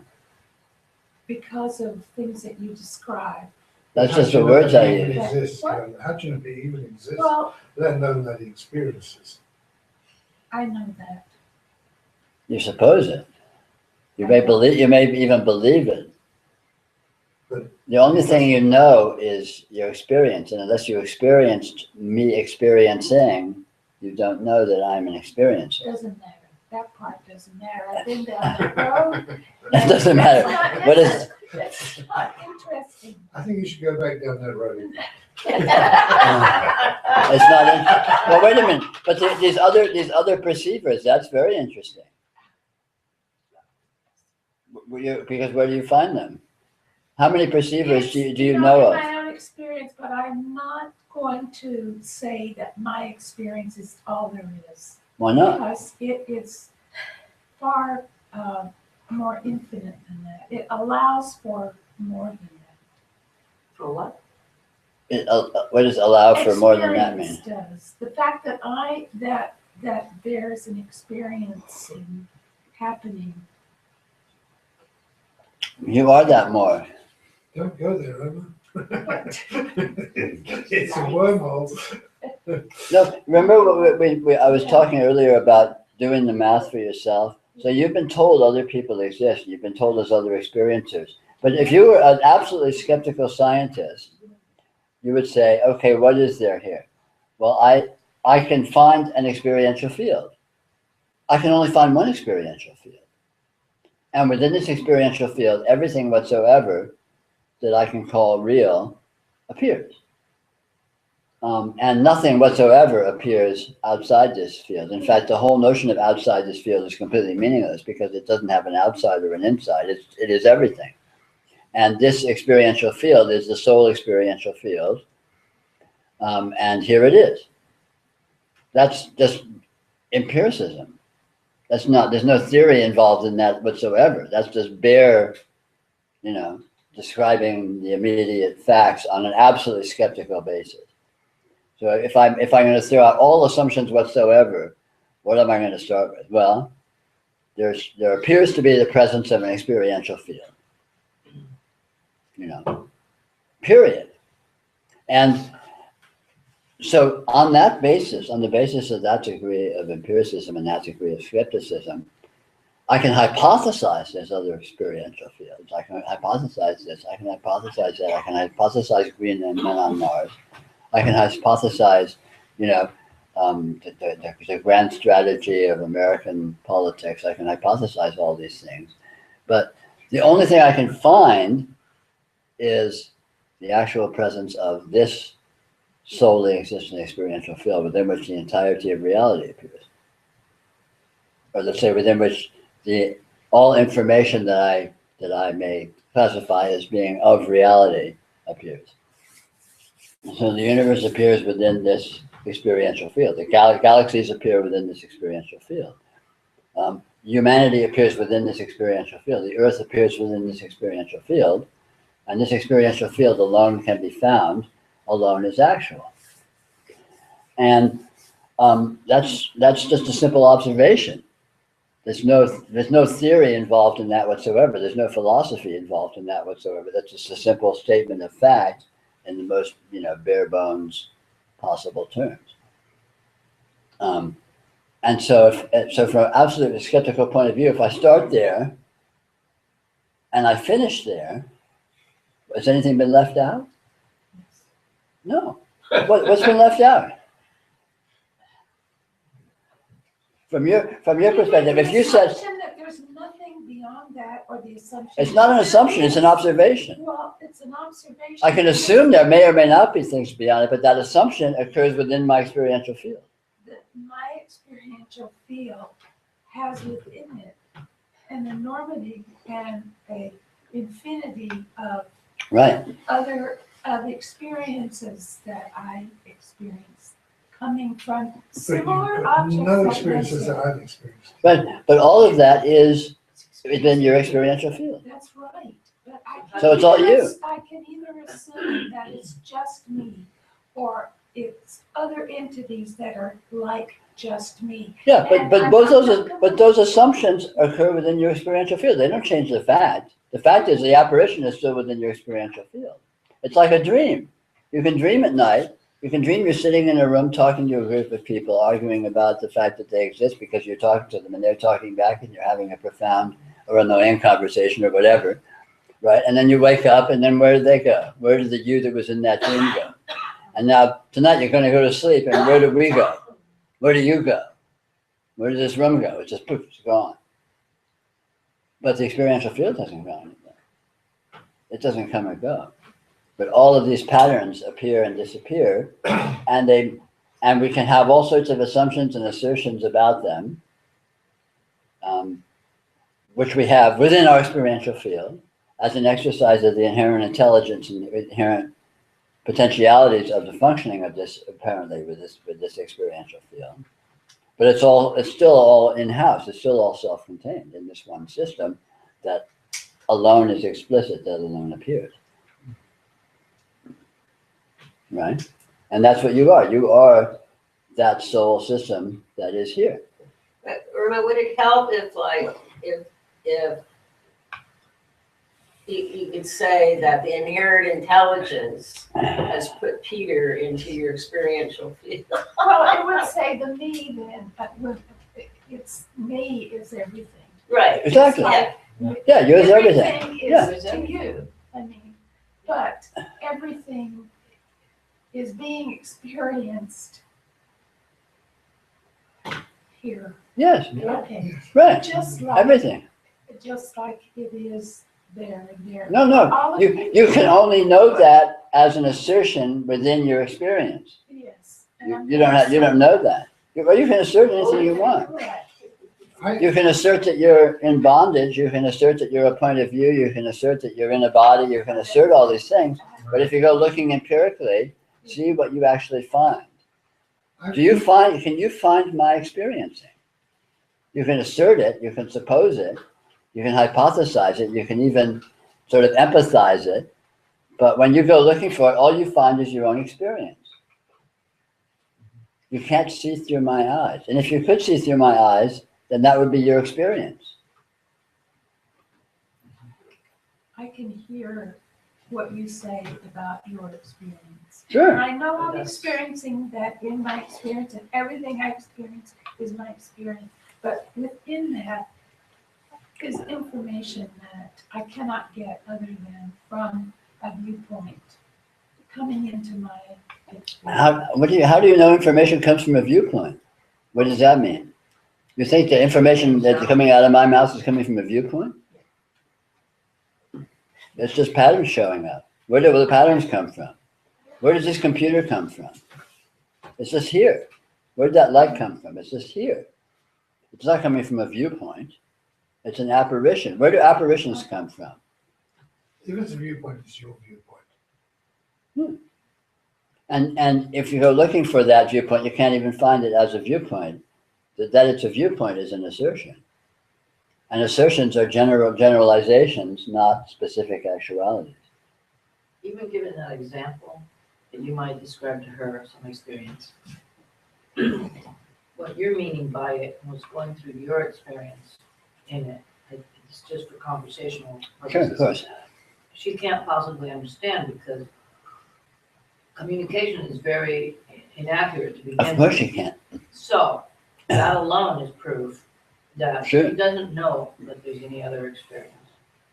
Because of things that you describe. That's how just do the you know words that I he even use. exists? What? How do you know that he even exists, Well, let alone that he experiences? I know that. You suppose it. You may even believe it. But The only thing you know is your experience, and unless you experienced me experiencing, you don't know that I'm an experiencer. Doesn't matter. That part doesn't matter. I've been down that road. It doesn't That's matter. not What is? That's not interesting. I think you should go back down that road. It's not. Well, wait a minute. But these other perceivers, that's very interesting. Because where do you find them? How many perceivers do you know in of? my own experience, but I'm not going to say that my experience is all there is. Why not? Because it is far more infinite than that. It allows for more than that. For what? What does allow for more than that mean? Experience does. The fact that that there's an experience happening. You are that more. Don't go there, Emma. It's a wormhole. No, remember what I was talking earlier about doing the math for yourself? So you've been told other people exist. You've been told there's other experiencers. But if you were an absolutely skeptical scientist, you would say, okay, what is there here? Well, I can find an experiential field. I can only find one experiential field. And within this experiential field, everything whatsoever that I can call real appears. And nothing whatsoever appears outside this field. In fact, the whole notion of outside this field is completely meaningless because it doesn't have an outside or an inside. It is everything. And this experiential field is the sole experiential field. And here it is. That's just empiricism. There's no theory involved in that whatsoever. That's just bare, describing the immediate facts on an absolutely skeptical basis. So if I'm going to throw out all assumptions whatsoever, what am I going to start with? Well, there appears to be the presence of an experiential field. Period. And so on that basis, on the basis of that degree of empiricism and that degree of skepticism, I can hypothesize there's other experiential fields. I can hypothesize this. I can hypothesize that. I can hypothesize green men on Mars. I can hypothesize, the grand strategy of American politics. I can hypothesize all these things. But the only thing I can find is the actual presence of this solely existing experiential field within which the entirety of reality appears. Or let's say within which all information that I may classify as being of reality appears. So the universe appears within this experiential field. The galaxies appear within this experiential field. Humanity appears within this experiential field. The earth appears within this experiential field. And this experiential field alone can be found, alone is actual. And that's just a simple observation. There's no theory involved in that whatsoever. There's no philosophy involved in that whatsoever. That's just a simple statement of fact in the most, bare bones possible terms. And so from an absolutely skeptical point of view, if I start there and I finish there, has anything been left out? No. What's been left out? From your perspective, if you said that there's nothing beyond that, or the assumption. It's not an assumption, it's an observation. Well, it's an observation. I can assume there may or may not be things beyond it, but that assumption occurs within my experiential field. My experiential field has within it an enormity and an infinity of Right. of experiences that I experienced coming from similar objects. No like experiences that myself. I've experienced. But all of that is within your experiential field. That's right. But I So it's all you. I can either assume that it's just me, or it's other entities that are like just me. Yeah, And but I'm both not those gonna- but those assumptions occur within your experiential field. They don't change the fact. The fact is the apparition is still within your experiential field. It's like a dream. You can dream at night. You can dream you're sitting in a room talking to a group of people, arguing about the fact that they exist because you're talking to them and they're talking back and you're having a profound or annoying conversation or whatever, right? And then you wake up and then where did they go? Where did the you that was in that dream go? And now tonight you're going to go to sleep and where do we go? Where do you go? Where does this room go? It's just poof, it's gone. But the experiential field doesn't go anywhere. It doesn't come and go. But all of these patterns appear and disappear, and we can have all sorts of assumptions and assertions about them, which we have within our experiential field as an exercise of the inherent intelligence and the inherent potentialities of the functioning of this, apparently with this experiential field. But it's still all in-house. It's still all self-contained in this one system that alone is explicit, that alone appears. Right? And that's what you are. You are that soul system that is here. But Irma, would it help if you could say that the inherent intelligence has put Peter into your experiential field? Well, I would say the me then, but it's me is everything. Right. Exactly. Yeah. Yeah, yours everything. Everything Yeah. is to you. I mean, but everything is being experienced here. Yes, Okay. right. Just like Everything. it is there and there. No, no. All of You can only know that as an assertion within your experience. Yes. You don't know that. You can assert anything you want. Correct. You can assert that you're in bondage. You can assert that you're a point of view. You can assert that you're in a body. You can assert all these things. But if you go looking empirically, see what you actually find. Can you find my experiencing? You can assert it. You can suppose it. You can hypothesize it. You can even sort of empathize it. But when you go looking for it, all you find is your own experience. You can't see through my eyes. And if you could see through my eyes, then that would be your experience. I can hear what you say about your experience. Sure. And I know I'm experiencing that in my experience, and everything I experience is my experience. But within that, is information that I cannot get other than from a viewpoint coming into my experience. How do you know information comes from a viewpoint? What does that mean? You think the information that's coming out of my mouth is coming from a viewpoint? It's just patterns showing up. Where do the patterns come from? Where does this computer come from? It's just here. Where did that light come from? It's just here. It's not coming from a viewpoint. It's an apparition. Where do apparitions come from? If it's a viewpoint, it's your viewpoint. And if you go looking for that viewpoint, you can't even find it as a viewpoint. That it's a viewpoint is an assertion. And assertions are generalizations, not specific actualities. Even given that example that you might describe to her some experience, what you're meaning by it was going through your experience in it. It's just for conversational Sure, purposes. of course. She can't possibly understand because communication is very inaccurate to begin with. Of course you can't. So that alone is proof that Sure. she doesn't know that there's any other experience.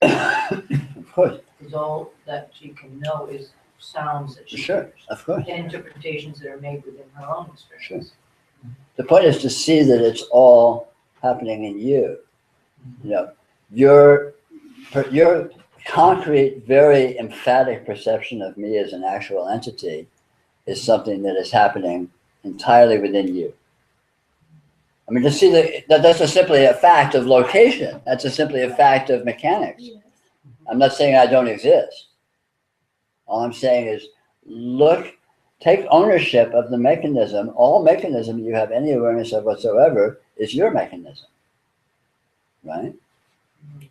Of course. Because all that she can know is sounds that she Sure, hears of course. and interpretations that are made within her own experience. The point is to see that it's all happening in you. You know, your concrete, very emphatic perception of me as an actual entity is something that is happening entirely within you. I mean, to see that's just simply a fact of location. That's just simply a fact of mechanics. Yes. I'm not saying I don't exist. All I'm saying is take ownership of the mechanism. All mechanism you have any awareness of whatsoever is your mechanism, right?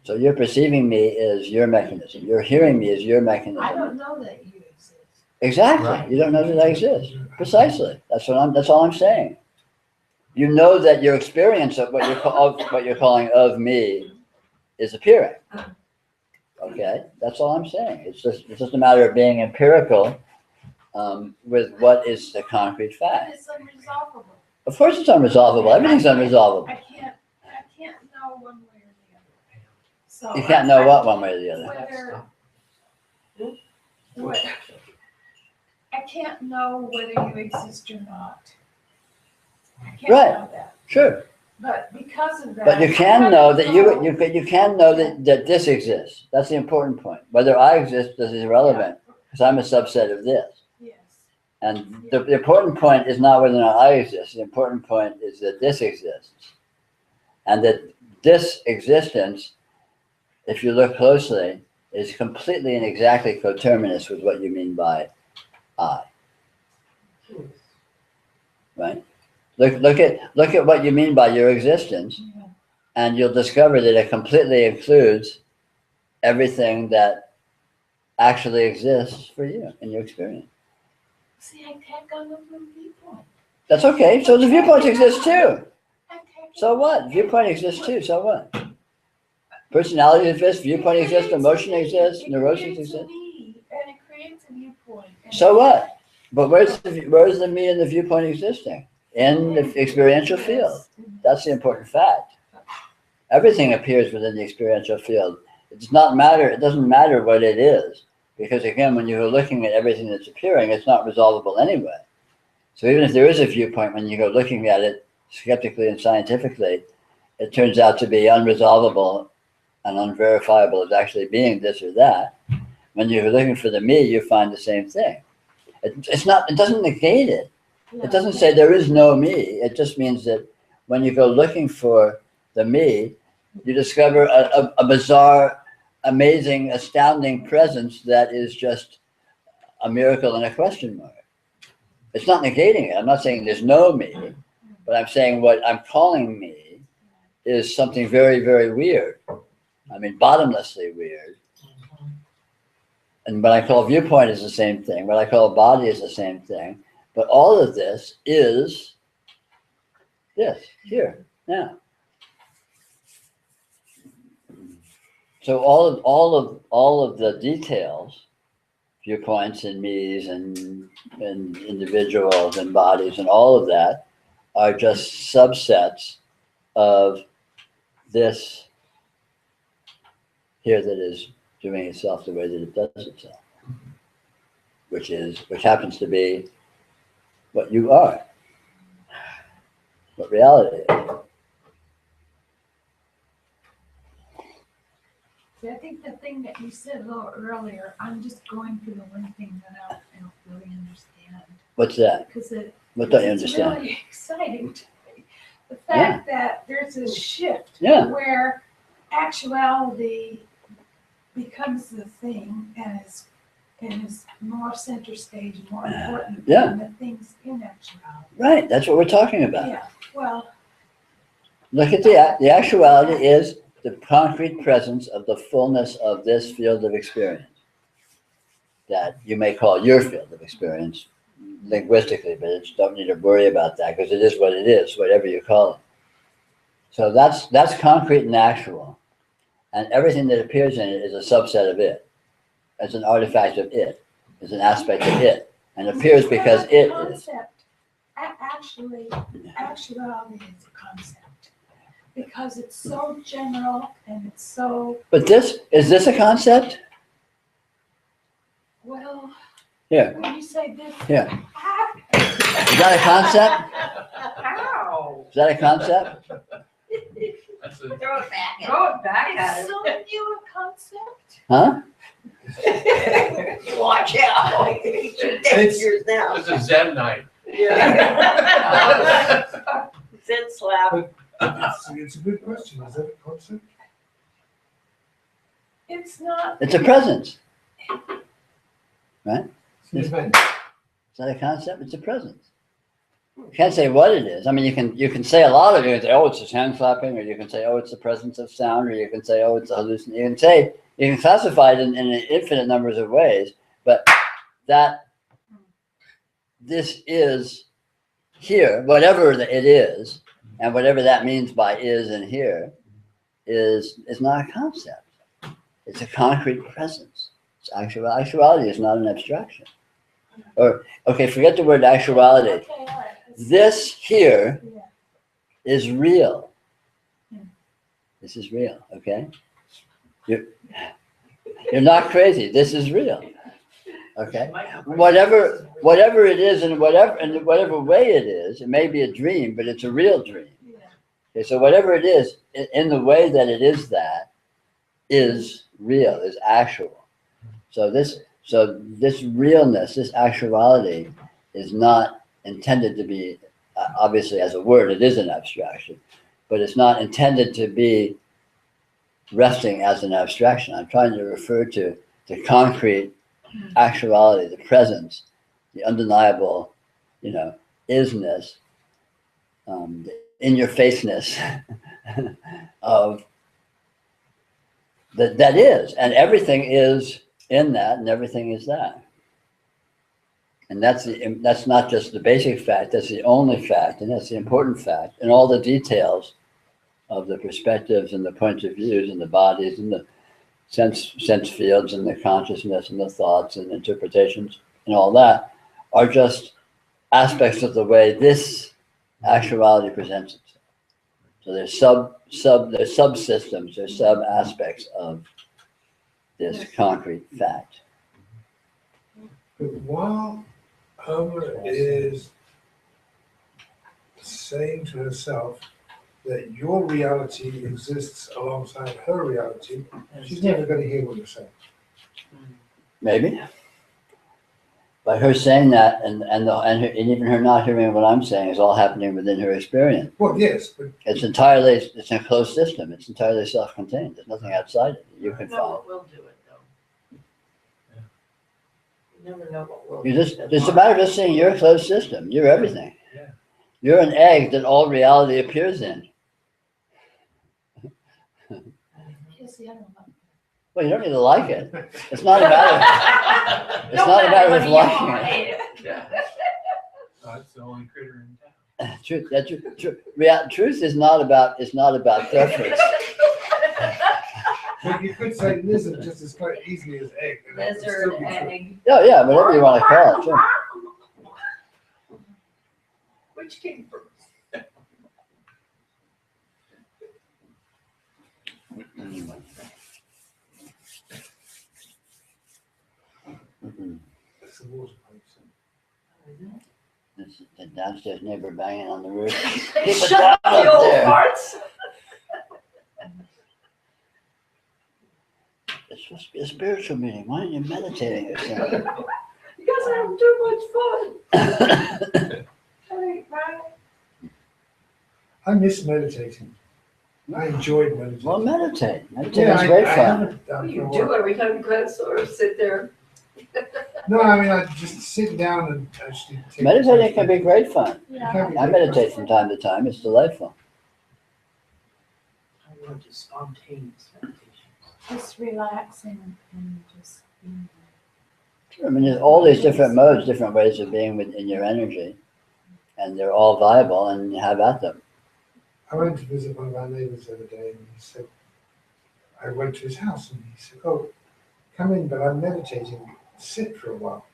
So you're perceiving me is your mechanism. You're hearing me is your mechanism. I don't know that you exist. Exactly. Right. You don't know that I exist. Precisely. That's all I'm saying. You know that your experience of what you're calling of me is appearing. Okay, that's all I'm saying. It's just a matter of being empirical with what is the concrete But fact. it's unresolvable. Of course, it's unresolvable. Everything's unresolvable. I can't know one way or the other. So You can't know what one way or the other. I can't know whether you exist or not. I can't Right. know that. Sure, But because of that. but you can know that you can know that this exists. That's the important point. Whether I exist is irrelevant because I'm a subset of this. Yes. And the important point is not whether or not I exist. The important point is that this exists. And that this existence, if you look closely, is completely and exactly coterminous with what you mean by I. Right? Look at what you mean by your existence, Yeah. and you'll discover that it completely includes everything that actually exists for you in your experience. See, I tack on the viewpoint. That's okay. So the viewpoints exist too. I tack So on- what? Viewpoint exists too. So what? Personality exists, viewpoint exists, emotion exists, neurosis It creates a exists. me, and it creates a viewpoint. And So what? But where's the me and the viewpoint existing? In the experiential field. That's the important fact. Everything appears within the experiential field. It doesn't matter what it is. Because again, when you're looking at everything that's appearing, it's not resolvable anyway. So even if there is a viewpoint, when you go looking at it skeptically and scientifically, it turns out to be unresolvable and unverifiable as actually being this or that. When you're looking for the me, you find the same thing. It doesn't negate it. It doesn't say there is no me. It just means that when you go looking for the me, you discover a bizarre, amazing, astounding presence that is just a miracle and a question mark. It's not negating it. I'm not saying there's no me, but I'm saying what I'm calling me is something very, very weird. I mean, bottomlessly weird. And what I call viewpoint is the same thing. What I call body is the same thing. But all of this is this, here, now. So all of the details, viewpoints and me's and individuals and bodies and all of that are just subsets of this here that is doing itself the way that it does itself, which happens to be what you are, what reality is. See, I think the thing that you said a little earlier, I'm just going through the one thing that I don't really understand. What's that? Because What don't you it's understand? really exciting to me. The fact that there's a shift Yeah. where actuality becomes the thing and is more center stage, more important Yeah. than the things in actuality. Right, that's what we're talking about. Yeah, well, Look at the actuality is the concrete presence of the fullness of this field of experience that you may call your field of experience linguistically, but you don't need to worry about that because it is what it is, whatever you call it. So that's concrete and actual, and everything that appears in it is a subset of it, as an artifact of it, as an aspect of it, and appears because it is. concept. Actually, actuality is a concept because it's so general and it's so, But is this a concept? well, Here, when you say this. here. Is that a concept? Ow. Is that a concept? That's a, Throw it back at Throw it back at It's it. so new a concept. Huh? it. Watch out. It's dangerous now. It's a Zen night. Zen slap. It's a good question. Is that a concept? It's not. It's a presence. It's an event. Is that a concept? It's a presence. You can't say what it is. I mean, you can say a lot of it. You can say, oh, it's just hand clapping, or you can say, oh, it's the presence of sound, or you can say, oh, it's a hallucination. You can classify it in infinite numbers of ways, but that this is here, whatever it is, and whatever that means by is and here, is not a concept. It's a concrete presence. It's actuality is not an abstraction. Or, okay, forget the word actuality. Okay, all right. This here Yeah. is real. Hmm. This is real, okay? You're not crazy. This is real. Okay? Whatever it is in whatever way it is, it may be a dream, but it's a real dream. Yeah. Okay, so whatever it is, in the way that it is that, is real, is actual. So this realness, this actuality is not intended to be, obviously as a word, it is an abstraction, but it's not intended to be resting as an abstraction. I'm trying to refer to the concrete actuality, the presence, the undeniable, isness, the in-your-faceness of that is, and everything is in that, and everything is that. And that's not just the basic fact, that's the only fact, and that's the important fact, and all the details of the perspectives and the points of views and the bodies and the sense fields and the consciousness and the thoughts and interpretations and all that are just aspects of the way this actuality presents itself. So there's there's subsystems, there's sub aspects of this concrete fact. But while Homer is saying to herself that your reality exists alongside her reality, she's never going to hear what you're saying. Maybe. By her saying that and even her not hearing what I'm saying is all happening within her experience. Well, yes, but It's a closed system. It's entirely self-contained. There's nothing outside it that you can Never follow. will do it though. You never know what will. It's a matter of just saying you're a closed system. You're everything. Yeah. You're an egg that all reality appears in. Yes, the other one. Well, you don't need to like it. It's not a matter. It's not a matter of liking it. yeah. That's the only critter in town. Truth is not about preference. But you could say lizard just as quite easily as egg. And that would still Lizard, be true. egg. Yeah, whatever you want to call it. Sure. Which came first? Mhm. It's the water pipes. It's the downstairs neighbor banging on the roof. Shut down up, up you old there. farts. It's supposed to be a spiritual meeting. Why aren't you meditating or something? You guys are having too much fun. Hey, right? I miss meditating. I enjoyed meditating. Well, meditate. Yeah, Meditating's I great fun. haven't What done do for a you while. do every time you kind of sort of sit there? No, I mean, I just sit down and actually take. Meditating can be great fun. It can be I great meditate from time to time. It's delightful. I want to spontaneous meditation. Just relaxing and just being I mean, there's all these different modes, different ways of being within your energy, and they're all viable, and you have at them. I went to visit one of our neighbors the other day, and he said, I went to his house, and he said, "Oh, come in, but I'm meditating. Sit for a while."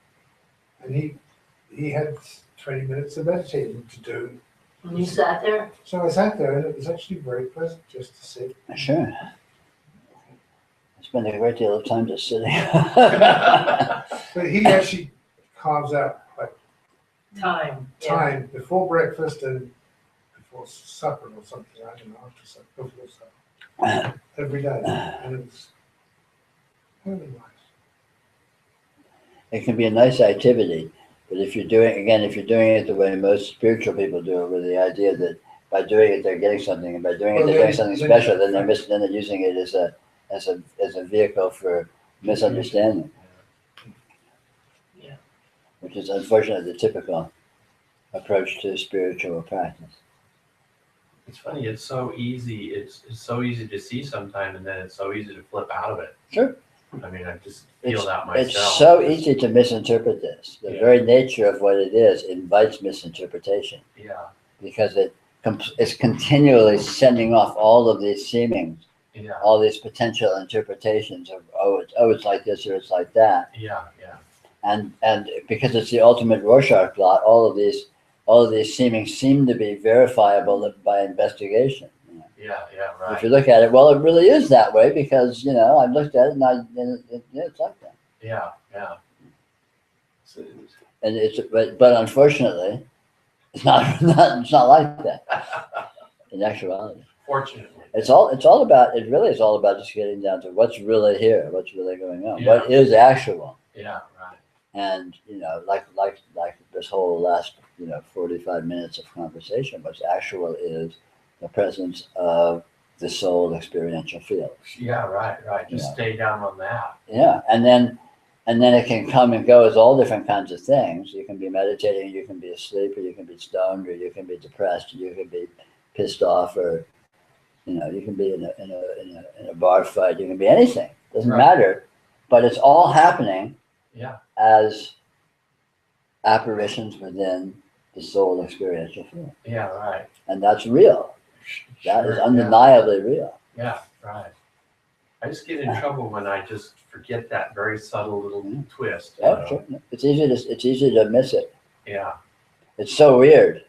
And he had 20 minutes of meditating to do. And you sat there? So I sat there, and it was actually very pleasant just to sit. Sure. I spend a great deal of time just sitting. But he actually carves out like Time. Yeah. time before breakfast and before supper or something. I don't know, after supper, before supper, every day, and it was really nice. It can be a nice activity, but if you're doing it the way most spiritual people do it, with the idea that by doing it they're getting something, and by doing it Well, they're then- doing something then- special, then they're using it as a vehicle for misunderstanding. Yeah. Which is unfortunately the typical approach to spiritual practice. It's funny, it's so easy, it's so easy to see sometime, and then it's so easy to flip out of it. Sure. I mean, I just feel that myself. It's so easy to misinterpret this. The Yeah. very nature of what it is invites misinterpretation, Yeah, because it's continually sending off all of these seemings, yeah, all these potential interpretations of it's like this or it's like that, yeah, yeah, and because it's the ultimate Rorschach blot, all of these seemings seem to be verifiable by investigation. yeah, If right. you look at it, well, it really is that way because I looked at it and it's like that. Yeah, yeah. So, And but unfortunately, it's not like that in actuality. fortunately. It really is all about just getting down to what's really here, what's really going on, Yeah. what is actual. Yeah, right. And like this whole last 45 minutes of conversation, what's actual is the presence of the soul experiential field. Yeah, right. Just Yeah. stay down on that. Yeah, and then it can come and go as all different kinds of things. You can be meditating, you can be asleep, or you can be stoned, or you can be depressed, or you can be pissed off, or you can be in a bar fight. You can be anything. Doesn't Right. matter, but it's all happening Yeah, as apparitions within the soul experiential field, yeah, right. and that's real. That Sure, is undeniably real. Yeah, right. I just get in trouble when I just forget that very subtle little twist. you Oh, know? sure. It's easy to miss it. Yeah, It's so weird.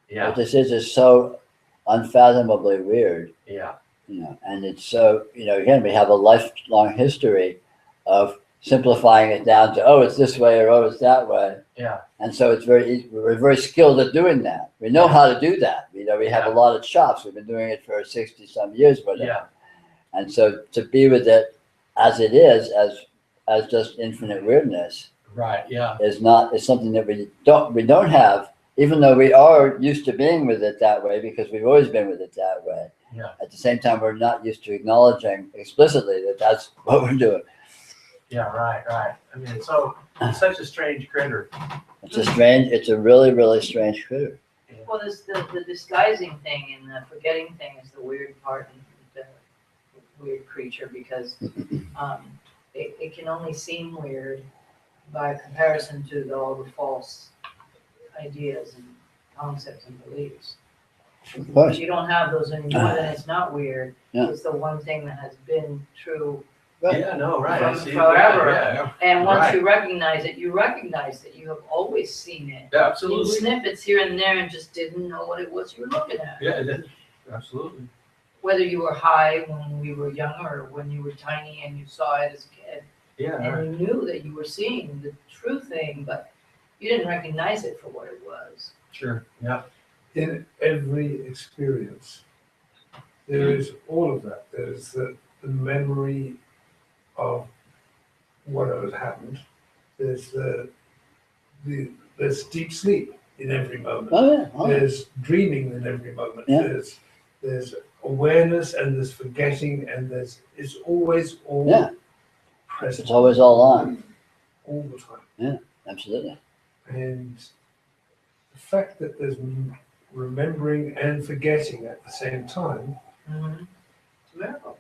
yeah, What this is so unfathomably weird, yeah, and it's so, again, we have a lifelong history of simplifying it down to, it's this way or it's that way. yeah, And so we're very skilled at doing that. We know how to do that. We have Yeah. a lot of chops. We've been doing it for 60 some years, whatever. yeah, And so to be with it as it is, as just infinite weirdness, right, yeah, is something that we don't have, even though we are used to being with it that way because we've always been with it that way. yeah, At the same time, we're not used to acknowledging explicitly that that's what we're doing. yeah, right. I mean, it's such a strange critter. It's a really, really strange critter. Well, this, the disguising thing and the forgetting thing is the weird part and the weird creature because it can only seem weird by comparison to all the false ideas and concepts and beliefs. Of course. If you don't have those anymore, then it's not weird. Yeah. It's the one thing that has been true. Yeah, no, right. I From see. forever. Yeah, And once Right. you recognize it, you have always seen it. yeah, In absolutely. snippets here and there and just didn't know what it was you were looking at. Yeah, it is. Absolutely. Whether you were high when we were younger or when you were tiny and you saw it as a kid, Yeah, right. And you knew that you were seeing the true thing, but you didn't recognize it for what it was. Sure. Yeah. In every experience, there is all of that. There's the memory of what has happened. There's there's deep sleep in every moment. Oh, yeah. Oh, yeah. There's dreaming in every moment. Yeah. There's awareness and there's forgetting and it's always all Yeah. present. It's always all on. All the time. Absolutely. And the fact that there's remembering and forgetting at the same time, Mm-hmm. It's a miracle.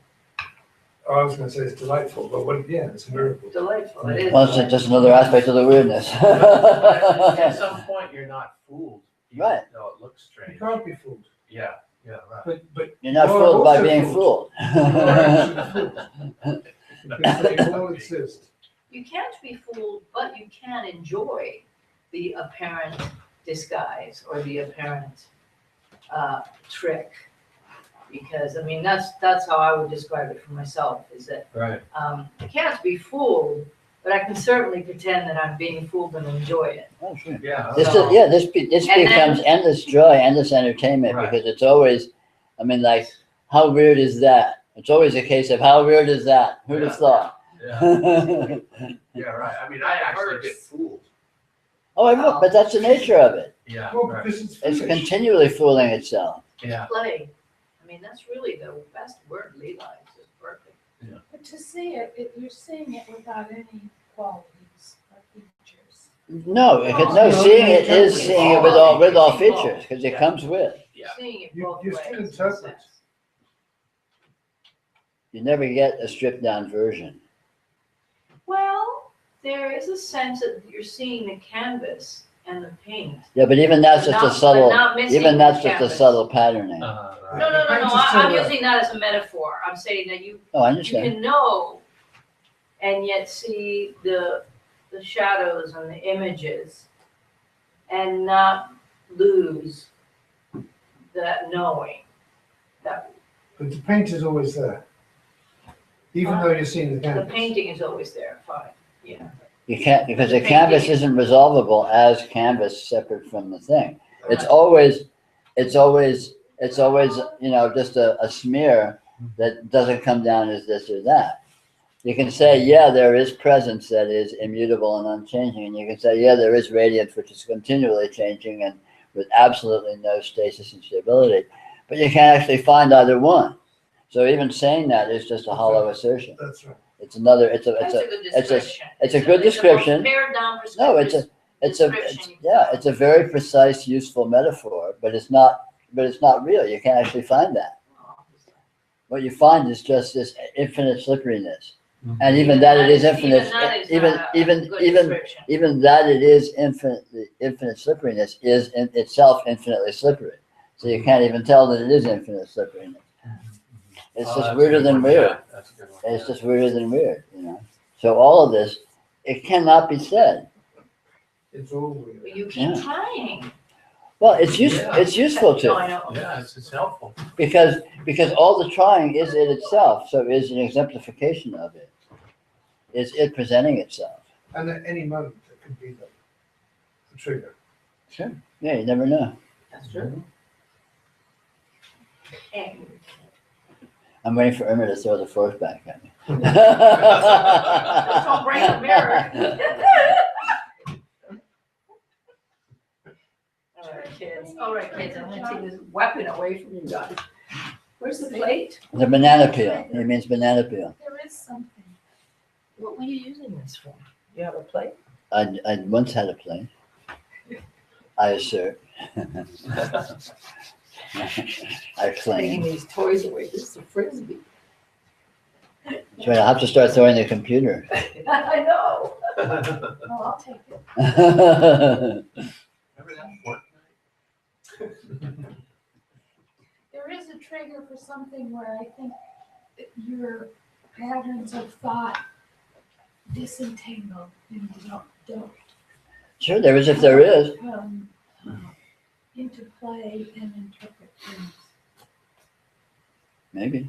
I was going to say it's delightful, but it's a miracle. Delightful. It is. Well, it's just another aspect of the weirdness. At some point, you're not fooled. Even Right. though it looks You strange. can't be fooled. Yeah. Yeah. Right. But You're not you are fooled by also being fooled. You are actually fooled. Because they all exist. You can't be fooled, but you can enjoy the apparent disguise or the apparent trick. Because, I mean, that's how I would describe it for myself, is that Right. I can't be fooled, but I can certainly pretend that I'm being fooled and enjoy it. Oh, sure. Yeah. This So- this And becomes endless joy, endless entertainment, Right. because it's always, I mean, like, how weird is that? It's always a case of how weird is that? Who'd have Yeah. thought? Yeah. Yeah. Right. I mean, I actually get fooled. Oh, I know, but that's the nature of it. Yeah. Well, Right. because it's It's foolish. continually fooling itself. Yeah. Play. I mean, that's really the best word, Levi. It's just perfect. But to see it, you're seeing it without any qualities or features. No, seeing it is seeing it with all features, because it comes with. Yeah. Seeing it You- both you ways. still in a interpret. sense. You never get a stripped down version. Well, there is a sense that you're seeing the canvas and the paint. Yeah, but even that's But just a not- subtle, but not missing even the that's just a canvas. subtle patterning. Right. No, no, no, no, Paint is still I'm there. using that as a metaphor. I'm saying that you Oh, I understand. can know and yet see the shadows and the images and not lose that knowing. That But the paint is always there. Even though you're seeing the the canvas. painting is always there, fine, yeah. You can't, because the The canvas painting. isn't resolvable as canvas separate from the thing. It's always, just a smear that doesn't come down as this or that. You can say, yeah, there is presence that is immutable and unchanging, and you can say, yeah, there is radiance which is continually changing and with absolutely no stasis and stability, but you can't actually find either one. So even saying that is just a hollow assertion. That's right. It's another, it's a That's a good it's a- description. it's a good description. It's a pared down No, perspective. it's a very precise, useful metaphor, but it's not real. You can't actually find that. What you find is just this infinite slipperiness. And even that it is infinite, even that it is infinite slipperiness is in itself infinitely slippery. So you can't even tell that it is infinite slipperiness. It's Oh, just that's a weirder good than one. weird. Yeah, that's a good one. It's just weirder than weird, So all of this, it cannot be said. It's all weird. But you keep Yeah. trying. Well, it's Yeah. useful No, I to, know. Yeah, it's helpful. because all the trying is it itself, so is an exemplification of it. Is it presenting itself. And at any moment, it could be the trigger. Sure. Yeah, you never know. That's true. And I'm waiting for Irma to throw the fork back at me. just don't bring the mirror. All right, kids, I'm gonna take this weapon away from you guys. Where's the plate? The banana peel. It means banana peel. There is something. What were you using this for? You have a plate? I once had a plane. I assert. I Taking claim. these toys away, this is a frisbee. That's right, I'll have to start throwing the computer. I know. Oh, I'll take it. Remember that Fortnite? There is a trigger for something where I think that your patterns of thought disentangle and don't Sure, there is if there is. come into play and interpret things. Maybe.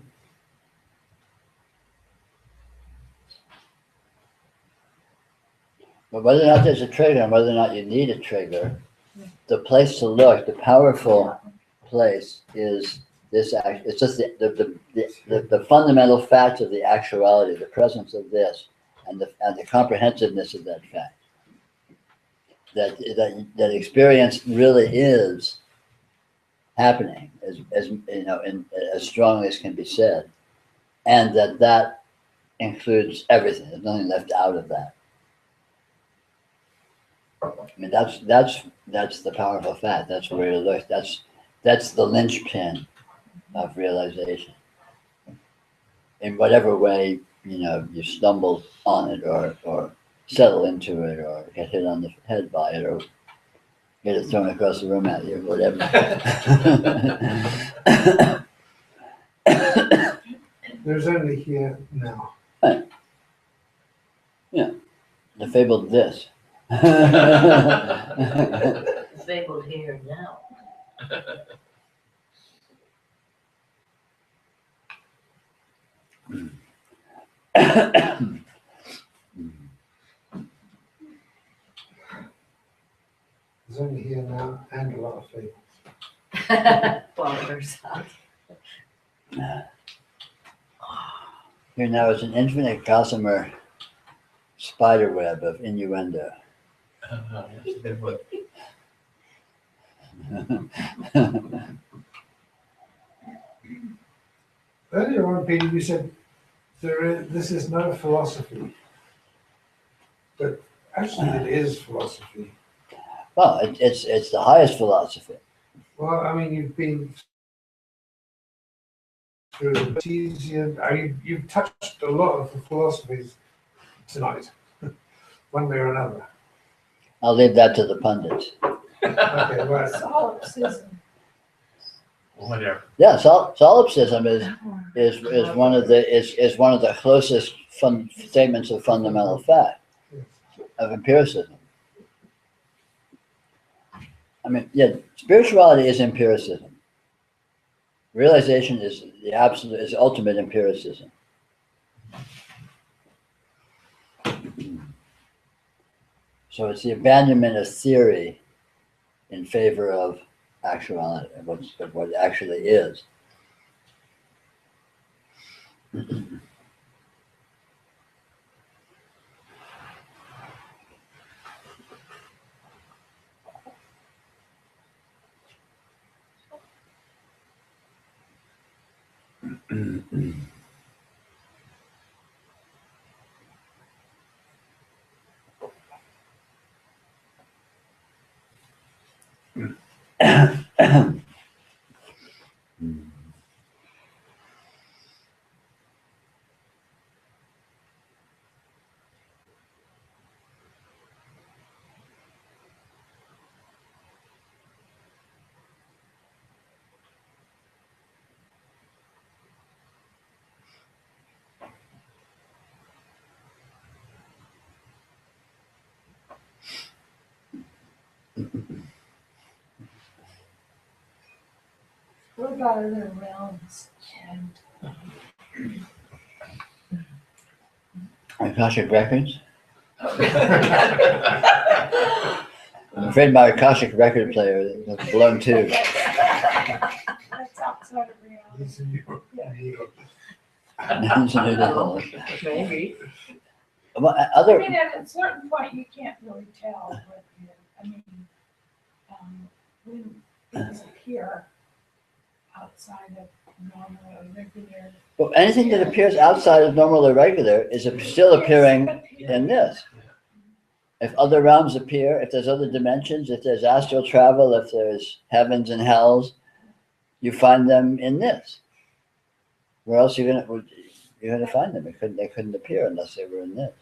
But whether or not there's a trigger and whether or not you need a trigger, the place to look, the powerful place is this act. It's just the fundamental fact of the actuality, the presence of this, and the comprehensiveness of that fact. That experience really is happening, as you know, as strongly as can be said, and that includes everything. There's nothing left out of that. I mean, that's the powerful fact. That's where you look. That's the linchpin of realization. In whatever way, you know, you stumble on it or settle into it or get hit on the head by it or get it thrown across the room at you, whatever. There's only here now. Right. Yeah. The fabled this. Fabled here now. There's only here now and a lot of fables. Well, there's that. Here now is an infinite gossamer spider web of innuendo. That's a good one. Earlier on, Peter, you said this is not a philosophy, but actually it is philosophy. Well, it's the highest philosophy. Well, I mean, you've been through the Cartesian, you've touched a lot of the philosophies tonight, one way or another. I'll leave that to the pundits. Okay, well, Solipsism. Whatever. Yeah, solipsism is one of the closest statements of fundamental fact of empiricism. I mean, yeah, spirituality is empiricism. Realization is is ultimate empiricism. So it's the abandonment of theory in favor of actuality, of what actually is. What about other realms and Akashic records. I'm afraid my Akashic record player is blown too. that's outside of reality. it's a new- Maybe. Well, I other mean, at a certain point, you can't really tell what I mean, when things appear outside of normal or regular. well, anything that appears outside of normal or regular is still appearing in this. If other realms appear, if there's other dimensions, if there's astral travel, if there's heavens and hells, you find them in this. Where else you're gonna find them? They couldn't appear unless they were in this.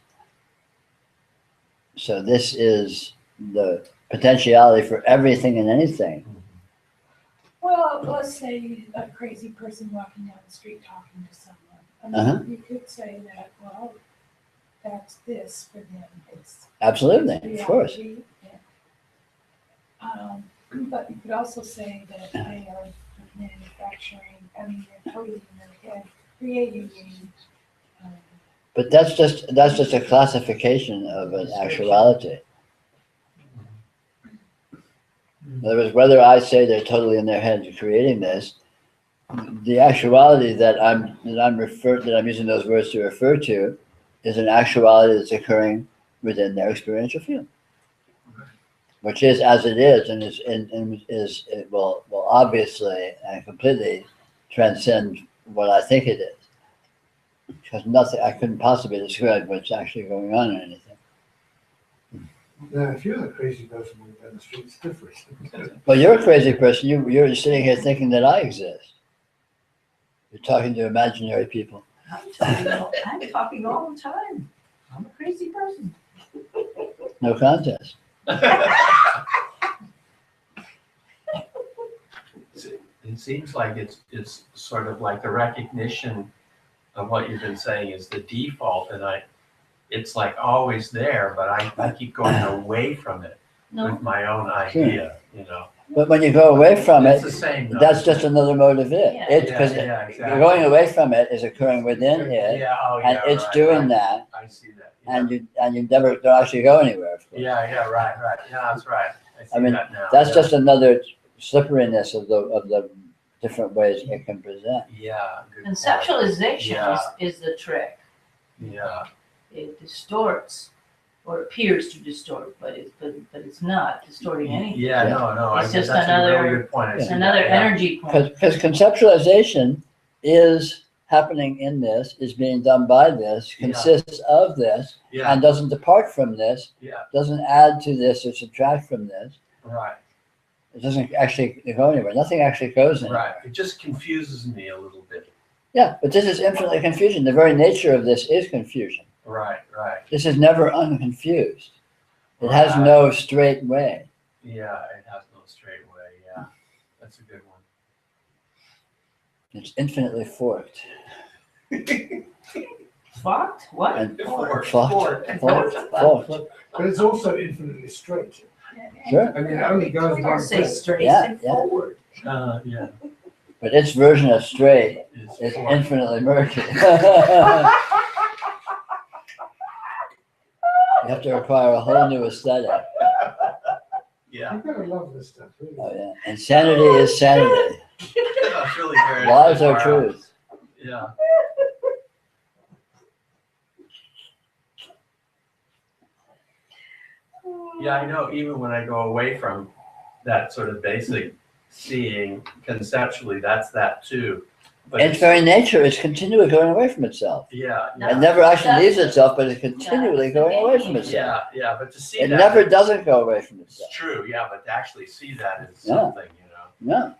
So this is the potentiality for everything and anything. Well, let's say a crazy person walking down the street talking to someone. I mean, Uh-huh. you could say that, well, that's this for them. It's Absolutely, of course. reality. But you could also say that they are manufacturing, I mean, they're totally in their head, creating But that's just a classification of an actuality. In other words, whether I say they're totally in their heads creating this, the actuality that I'm using those words to refer to is an actuality that's occurring within their experiential field, which is as it is, and it will obviously and completely transcend what I think it is, because nothing I couldn't possibly describe what's actually going on or anything. Now, if you're a crazy person walking down the street, it's different. Well, you're a crazy person. You're sitting here thinking that I exist. You're talking to imaginary people. I'm talking all the time. I'm a crazy person. No contest. It seems like it's sort of like the recognition of what you've been saying is the default, and it's like always there, but I keep going away from it with my own idea, you know. But when you go away from It's it, the same. though. that's just another mode of it. Yeah. Because exactly. going away from it is occurring within it, Yeah, and it's doing that, I see that. Yeah. and you never don't actually go anywhere. Of course. Yeah, right. Yeah, that's right. I see mean, that now. That's yeah. just another slipperiness of the different ways it can present. Yeah. Good point. Conceptualization Yeah. is the trick. Yeah. It distorts or appears to distort, but it's not distorting anything. Yeah, no. It's just that's another- a really good point. I It's see another that, yeah. energy point. Because conceptualization is happening in this, is being done by this, Yeah. consists of this, Yeah, and doesn't depart from this, yeah, doesn't add to this or subtract from this. right, It doesn't actually go anywhere. Nothing actually goes anywhere. right. It just confuses me a little bit. Yeah, but this is infinitely confusion. The very nature of this is confusion. Right. This is never unconfused. It has Right. no straight way. Yeah, it has no straight way. Yeah, that's a good one. It's infinitely forked. Fucked? What? And Forked. forked. But it's also infinitely straight. Sure. I mean, it only goes We one don't say way. straight, Yeah, say yeah. forward. Yeah. But its version of straight It's is forked. infinitely murky. You have to acquire a whole new aesthetic. Yeah, You've got to love this stuff, really. Oh yeah. And sanity is sanity. that's really very. Lies are wow. truth. Yeah. Yeah, I know. Even when I go away from that sort of basic seeing conceptually, that's that too. But Its very nature is continually going away from itself. yeah, It never actually leaves itself, but it's continually going away from itself. yeah. But to see It that, never doesn't go away from It's itself. true. Yeah, but to actually see that is Yeah. something, you know. No.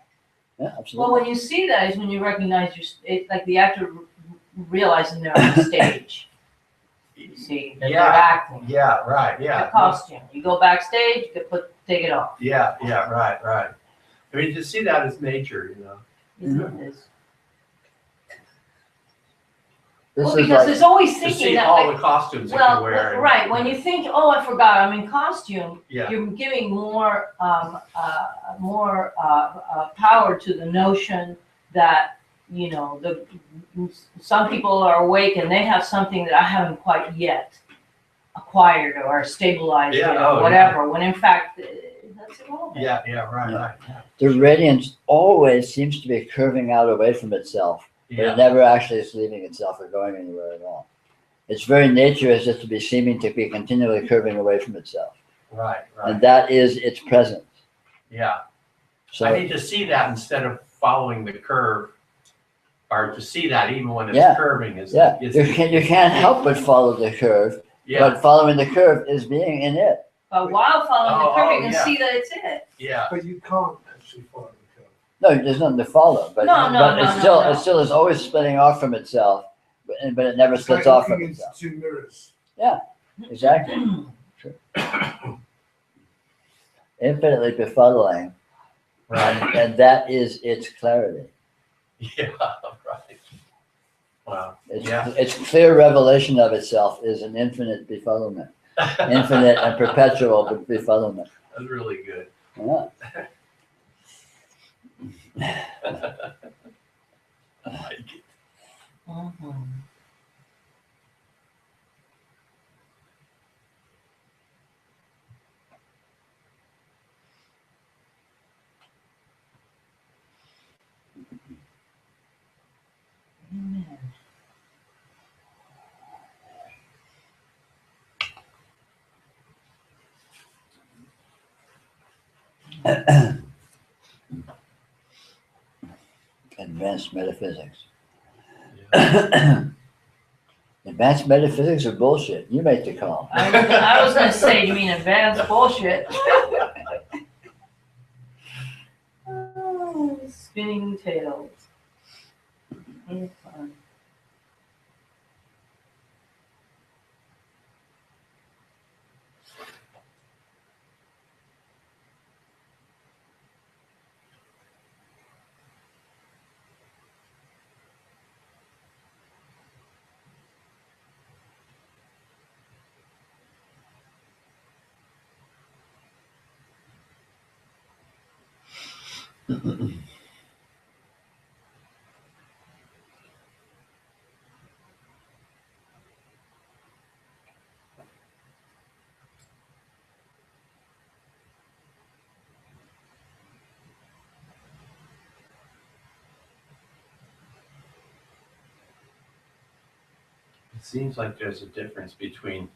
Yeah, Well, absolutely. when you see that is when you recognize it's like the actor realizing they're on stage. You see, that they're Yeah. acting. Yeah, right. The Yeah. costume. You go backstage, you can take it off. Yeah, right. I mean, to see that as nature, you know. Mhm. It is. This Well, is because like, there's always To thinking see that, all like, the costumes you well, can wear. and- right, when you think, oh, I forgot, I'm in costume, Yeah. you're giving more power to the notion that, you know, some people are awake and they have something that I haven't quite yet acquired or stabilized Yeah, yet, oh, or yeah. whatever, when in fact, that's it all. Yeah, right. Yeah. Yeah. the radiance always seems to be curving out away from itself, but Yeah. it never actually is leaving itself or going anywhere at all. Its very nature is just to be seeming to be continually curving away from itself. Right. And that is its presence. Yeah. So I need to see that instead of following the curve, or to see that even when it's Yeah. curving is. yeah, is- you can't help but follow the curve, Yeah, but following the curve is being in it. But while following the curve, you can yeah. see that it's it. yeah, But you can't actually follow the curve. No, there's nothing to follow, but No, it still is always splitting off from itself, but it never It's like splits off from looking into itself. two mirrors. Exactly. Sure. Infinitely befuddling, right. and that is its clarity. Yeah, right. Wow. Yeah. Its clear revelation of itself is an infinite befuddlement, infinite and perpetual befuddlement. That's really good. Yeah. I like it. Mhm. Advanced metaphysics. Advanced metaphysics are bullshit. You make the call. I was gonna say, you mean advanced bullshit? Oh, spinning tails. Oh, fun. It seems like there's a difference between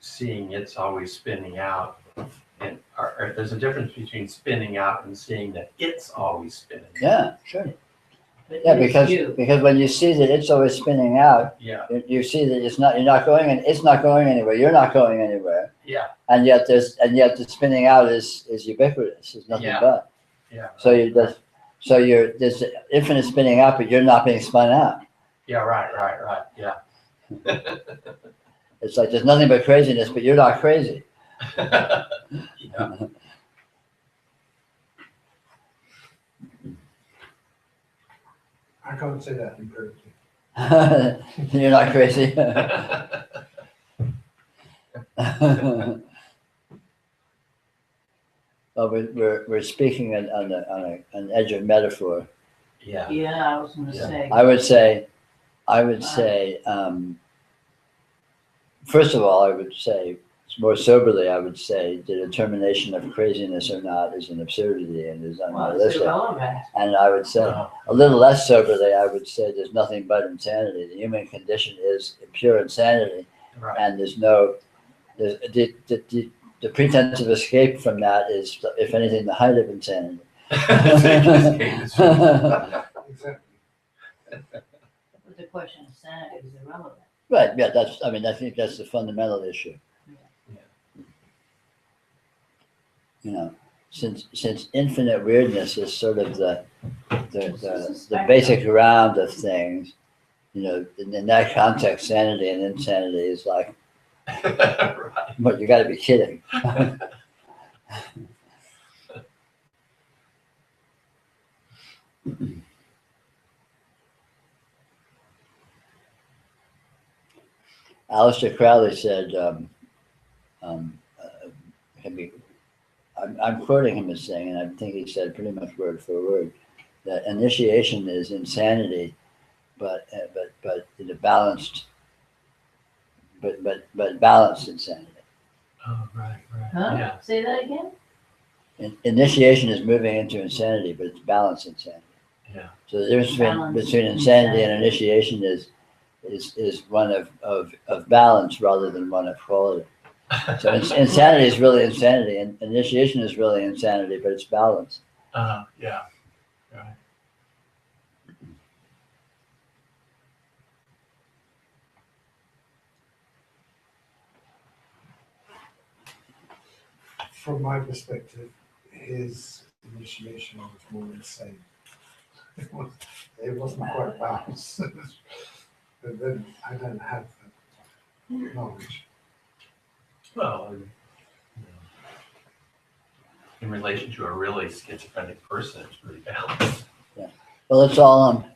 seeing it's always spinning out and, or there's a difference between spinning out and seeing that it's always spinning. Yeah, sure. But Yeah, it's you. because when you see that it's always spinning out, Yeah, you see that you're not going, and it's not going anywhere. You're not going anywhere, yeah, and yet the spinning out is ubiquitous. It's nothing Yeah. but. yeah. So there's infinite spinning out, but you're not being spun out. Yeah, right, yeah. It's like there's nothing but craziness, but you're not crazy. Yeah. I can't say that empirically. You're not crazy. Well, we're speaking on an edge of metaphor. Yeah. Yeah, I was gonna Yeah. say. I would say, first of all, I would say, more soberly, I would say the determination of craziness or not is an absurdity and is Well, it's unrealistic. irrelevant. And I would say, a little less soberly, I would say there's nothing but insanity. The human condition is pure insanity, Right. and the pretense of escape from that is, if anything, the height of insanity. Exactly. But the question of sanity is irrelevant. Right, yeah, I think that's the fundamental issue. You know, since infinite weirdness is sort of the basic ground of things, you know, in that context, sanity and insanity is like, Right. but you gotta be kidding. Aleister Crowley said, I'm quoting him as saying, and I think he said pretty much word for word, that initiation is insanity, but in a balanced, but balanced insanity. Oh, right. Huh? Yeah. Say that again? Initiation is moving into insanity, but it's balanced insanity. Yeah. So the difference Balanced between insanity and insanity. initiation is one of balance rather than one of quality. So insanity is really insanity, and initiation is really insanity, but it's balanced. Yeah. Right. From my perspective, his initiation was more insane. It wasn't quite balanced. But then I don't have that knowledge. Well, in relation to a really schizophrenic person, it's pretty balanced. Well, it's all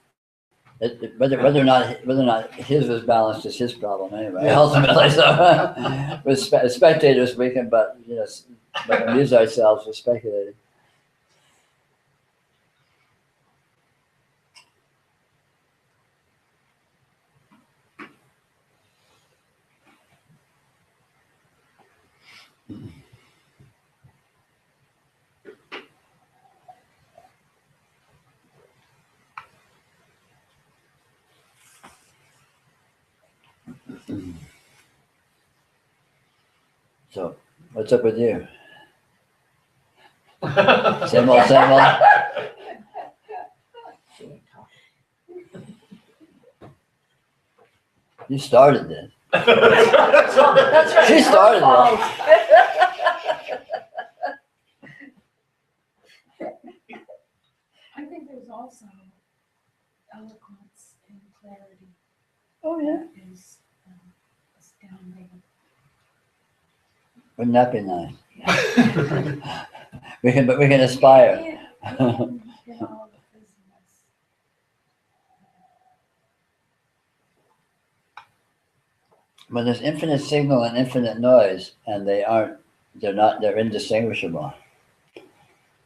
whether or not his was balanced is his problem anyway. Yeah. Ultimately, so with spectators, we can but amuse ourselves with speculating. So, what's up with you? Well, Same old, same old. You started this. That's right. She started it. I think there's also eloquence and clarity Oh, yeah. that is astounding. Wouldn't that be nice? we can aspire. In all the business. But there's infinite signal and infinite noise, and they're indistinguishable.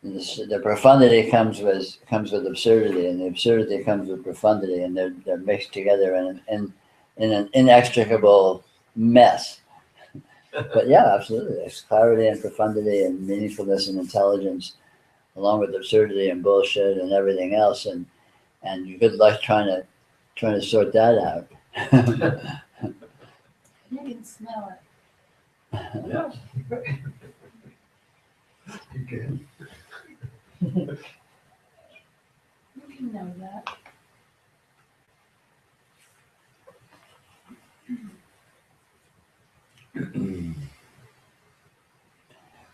The profundity comes with absurdity, and the absurdity comes with profundity, and they're mixed together in an inextricable mess. But yeah, absolutely, there's clarity and profundity and meaningfulness and intelligence, along with absurdity and bullshit and everything else, and good luck trying to sort that out. You can smell it. Yeah. You can. You can know that.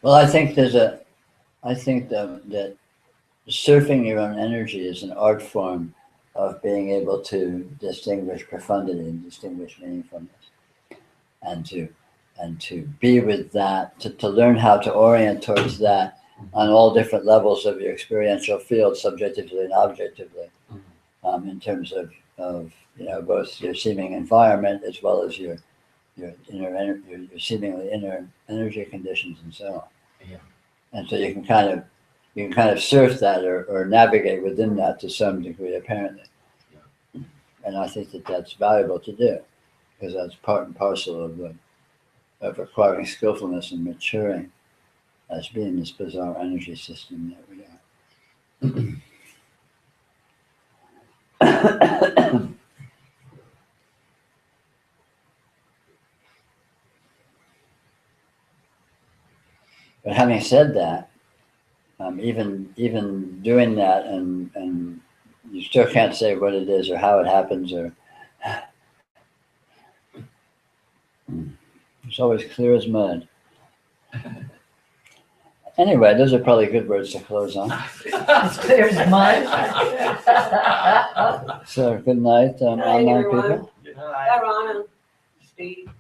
Well, I think that surfing your own energy is an art form of being able to distinguish profundity and distinguish meaningfulness, and to be with that, to learn how to orient towards that on all different levels of your experiential field, subjectively and objectively, in terms of both your seeming environment as well as your seemingly inner energy conditions and so on. Yeah. And so you can kind of surf that or navigate within that to some degree, apparently. Yeah. And I think that's valuable to do, because that's part and parcel of acquiring skillfulness and maturing as being this bizarre energy system that we are. But having said that, even doing that, and you still can't say what it is or how it happens, or it's always clear as mud. Anyway, those are probably good words to close on. It's clear as mud. So good night, Night, online everyone. people. Bye, Rana. Steve.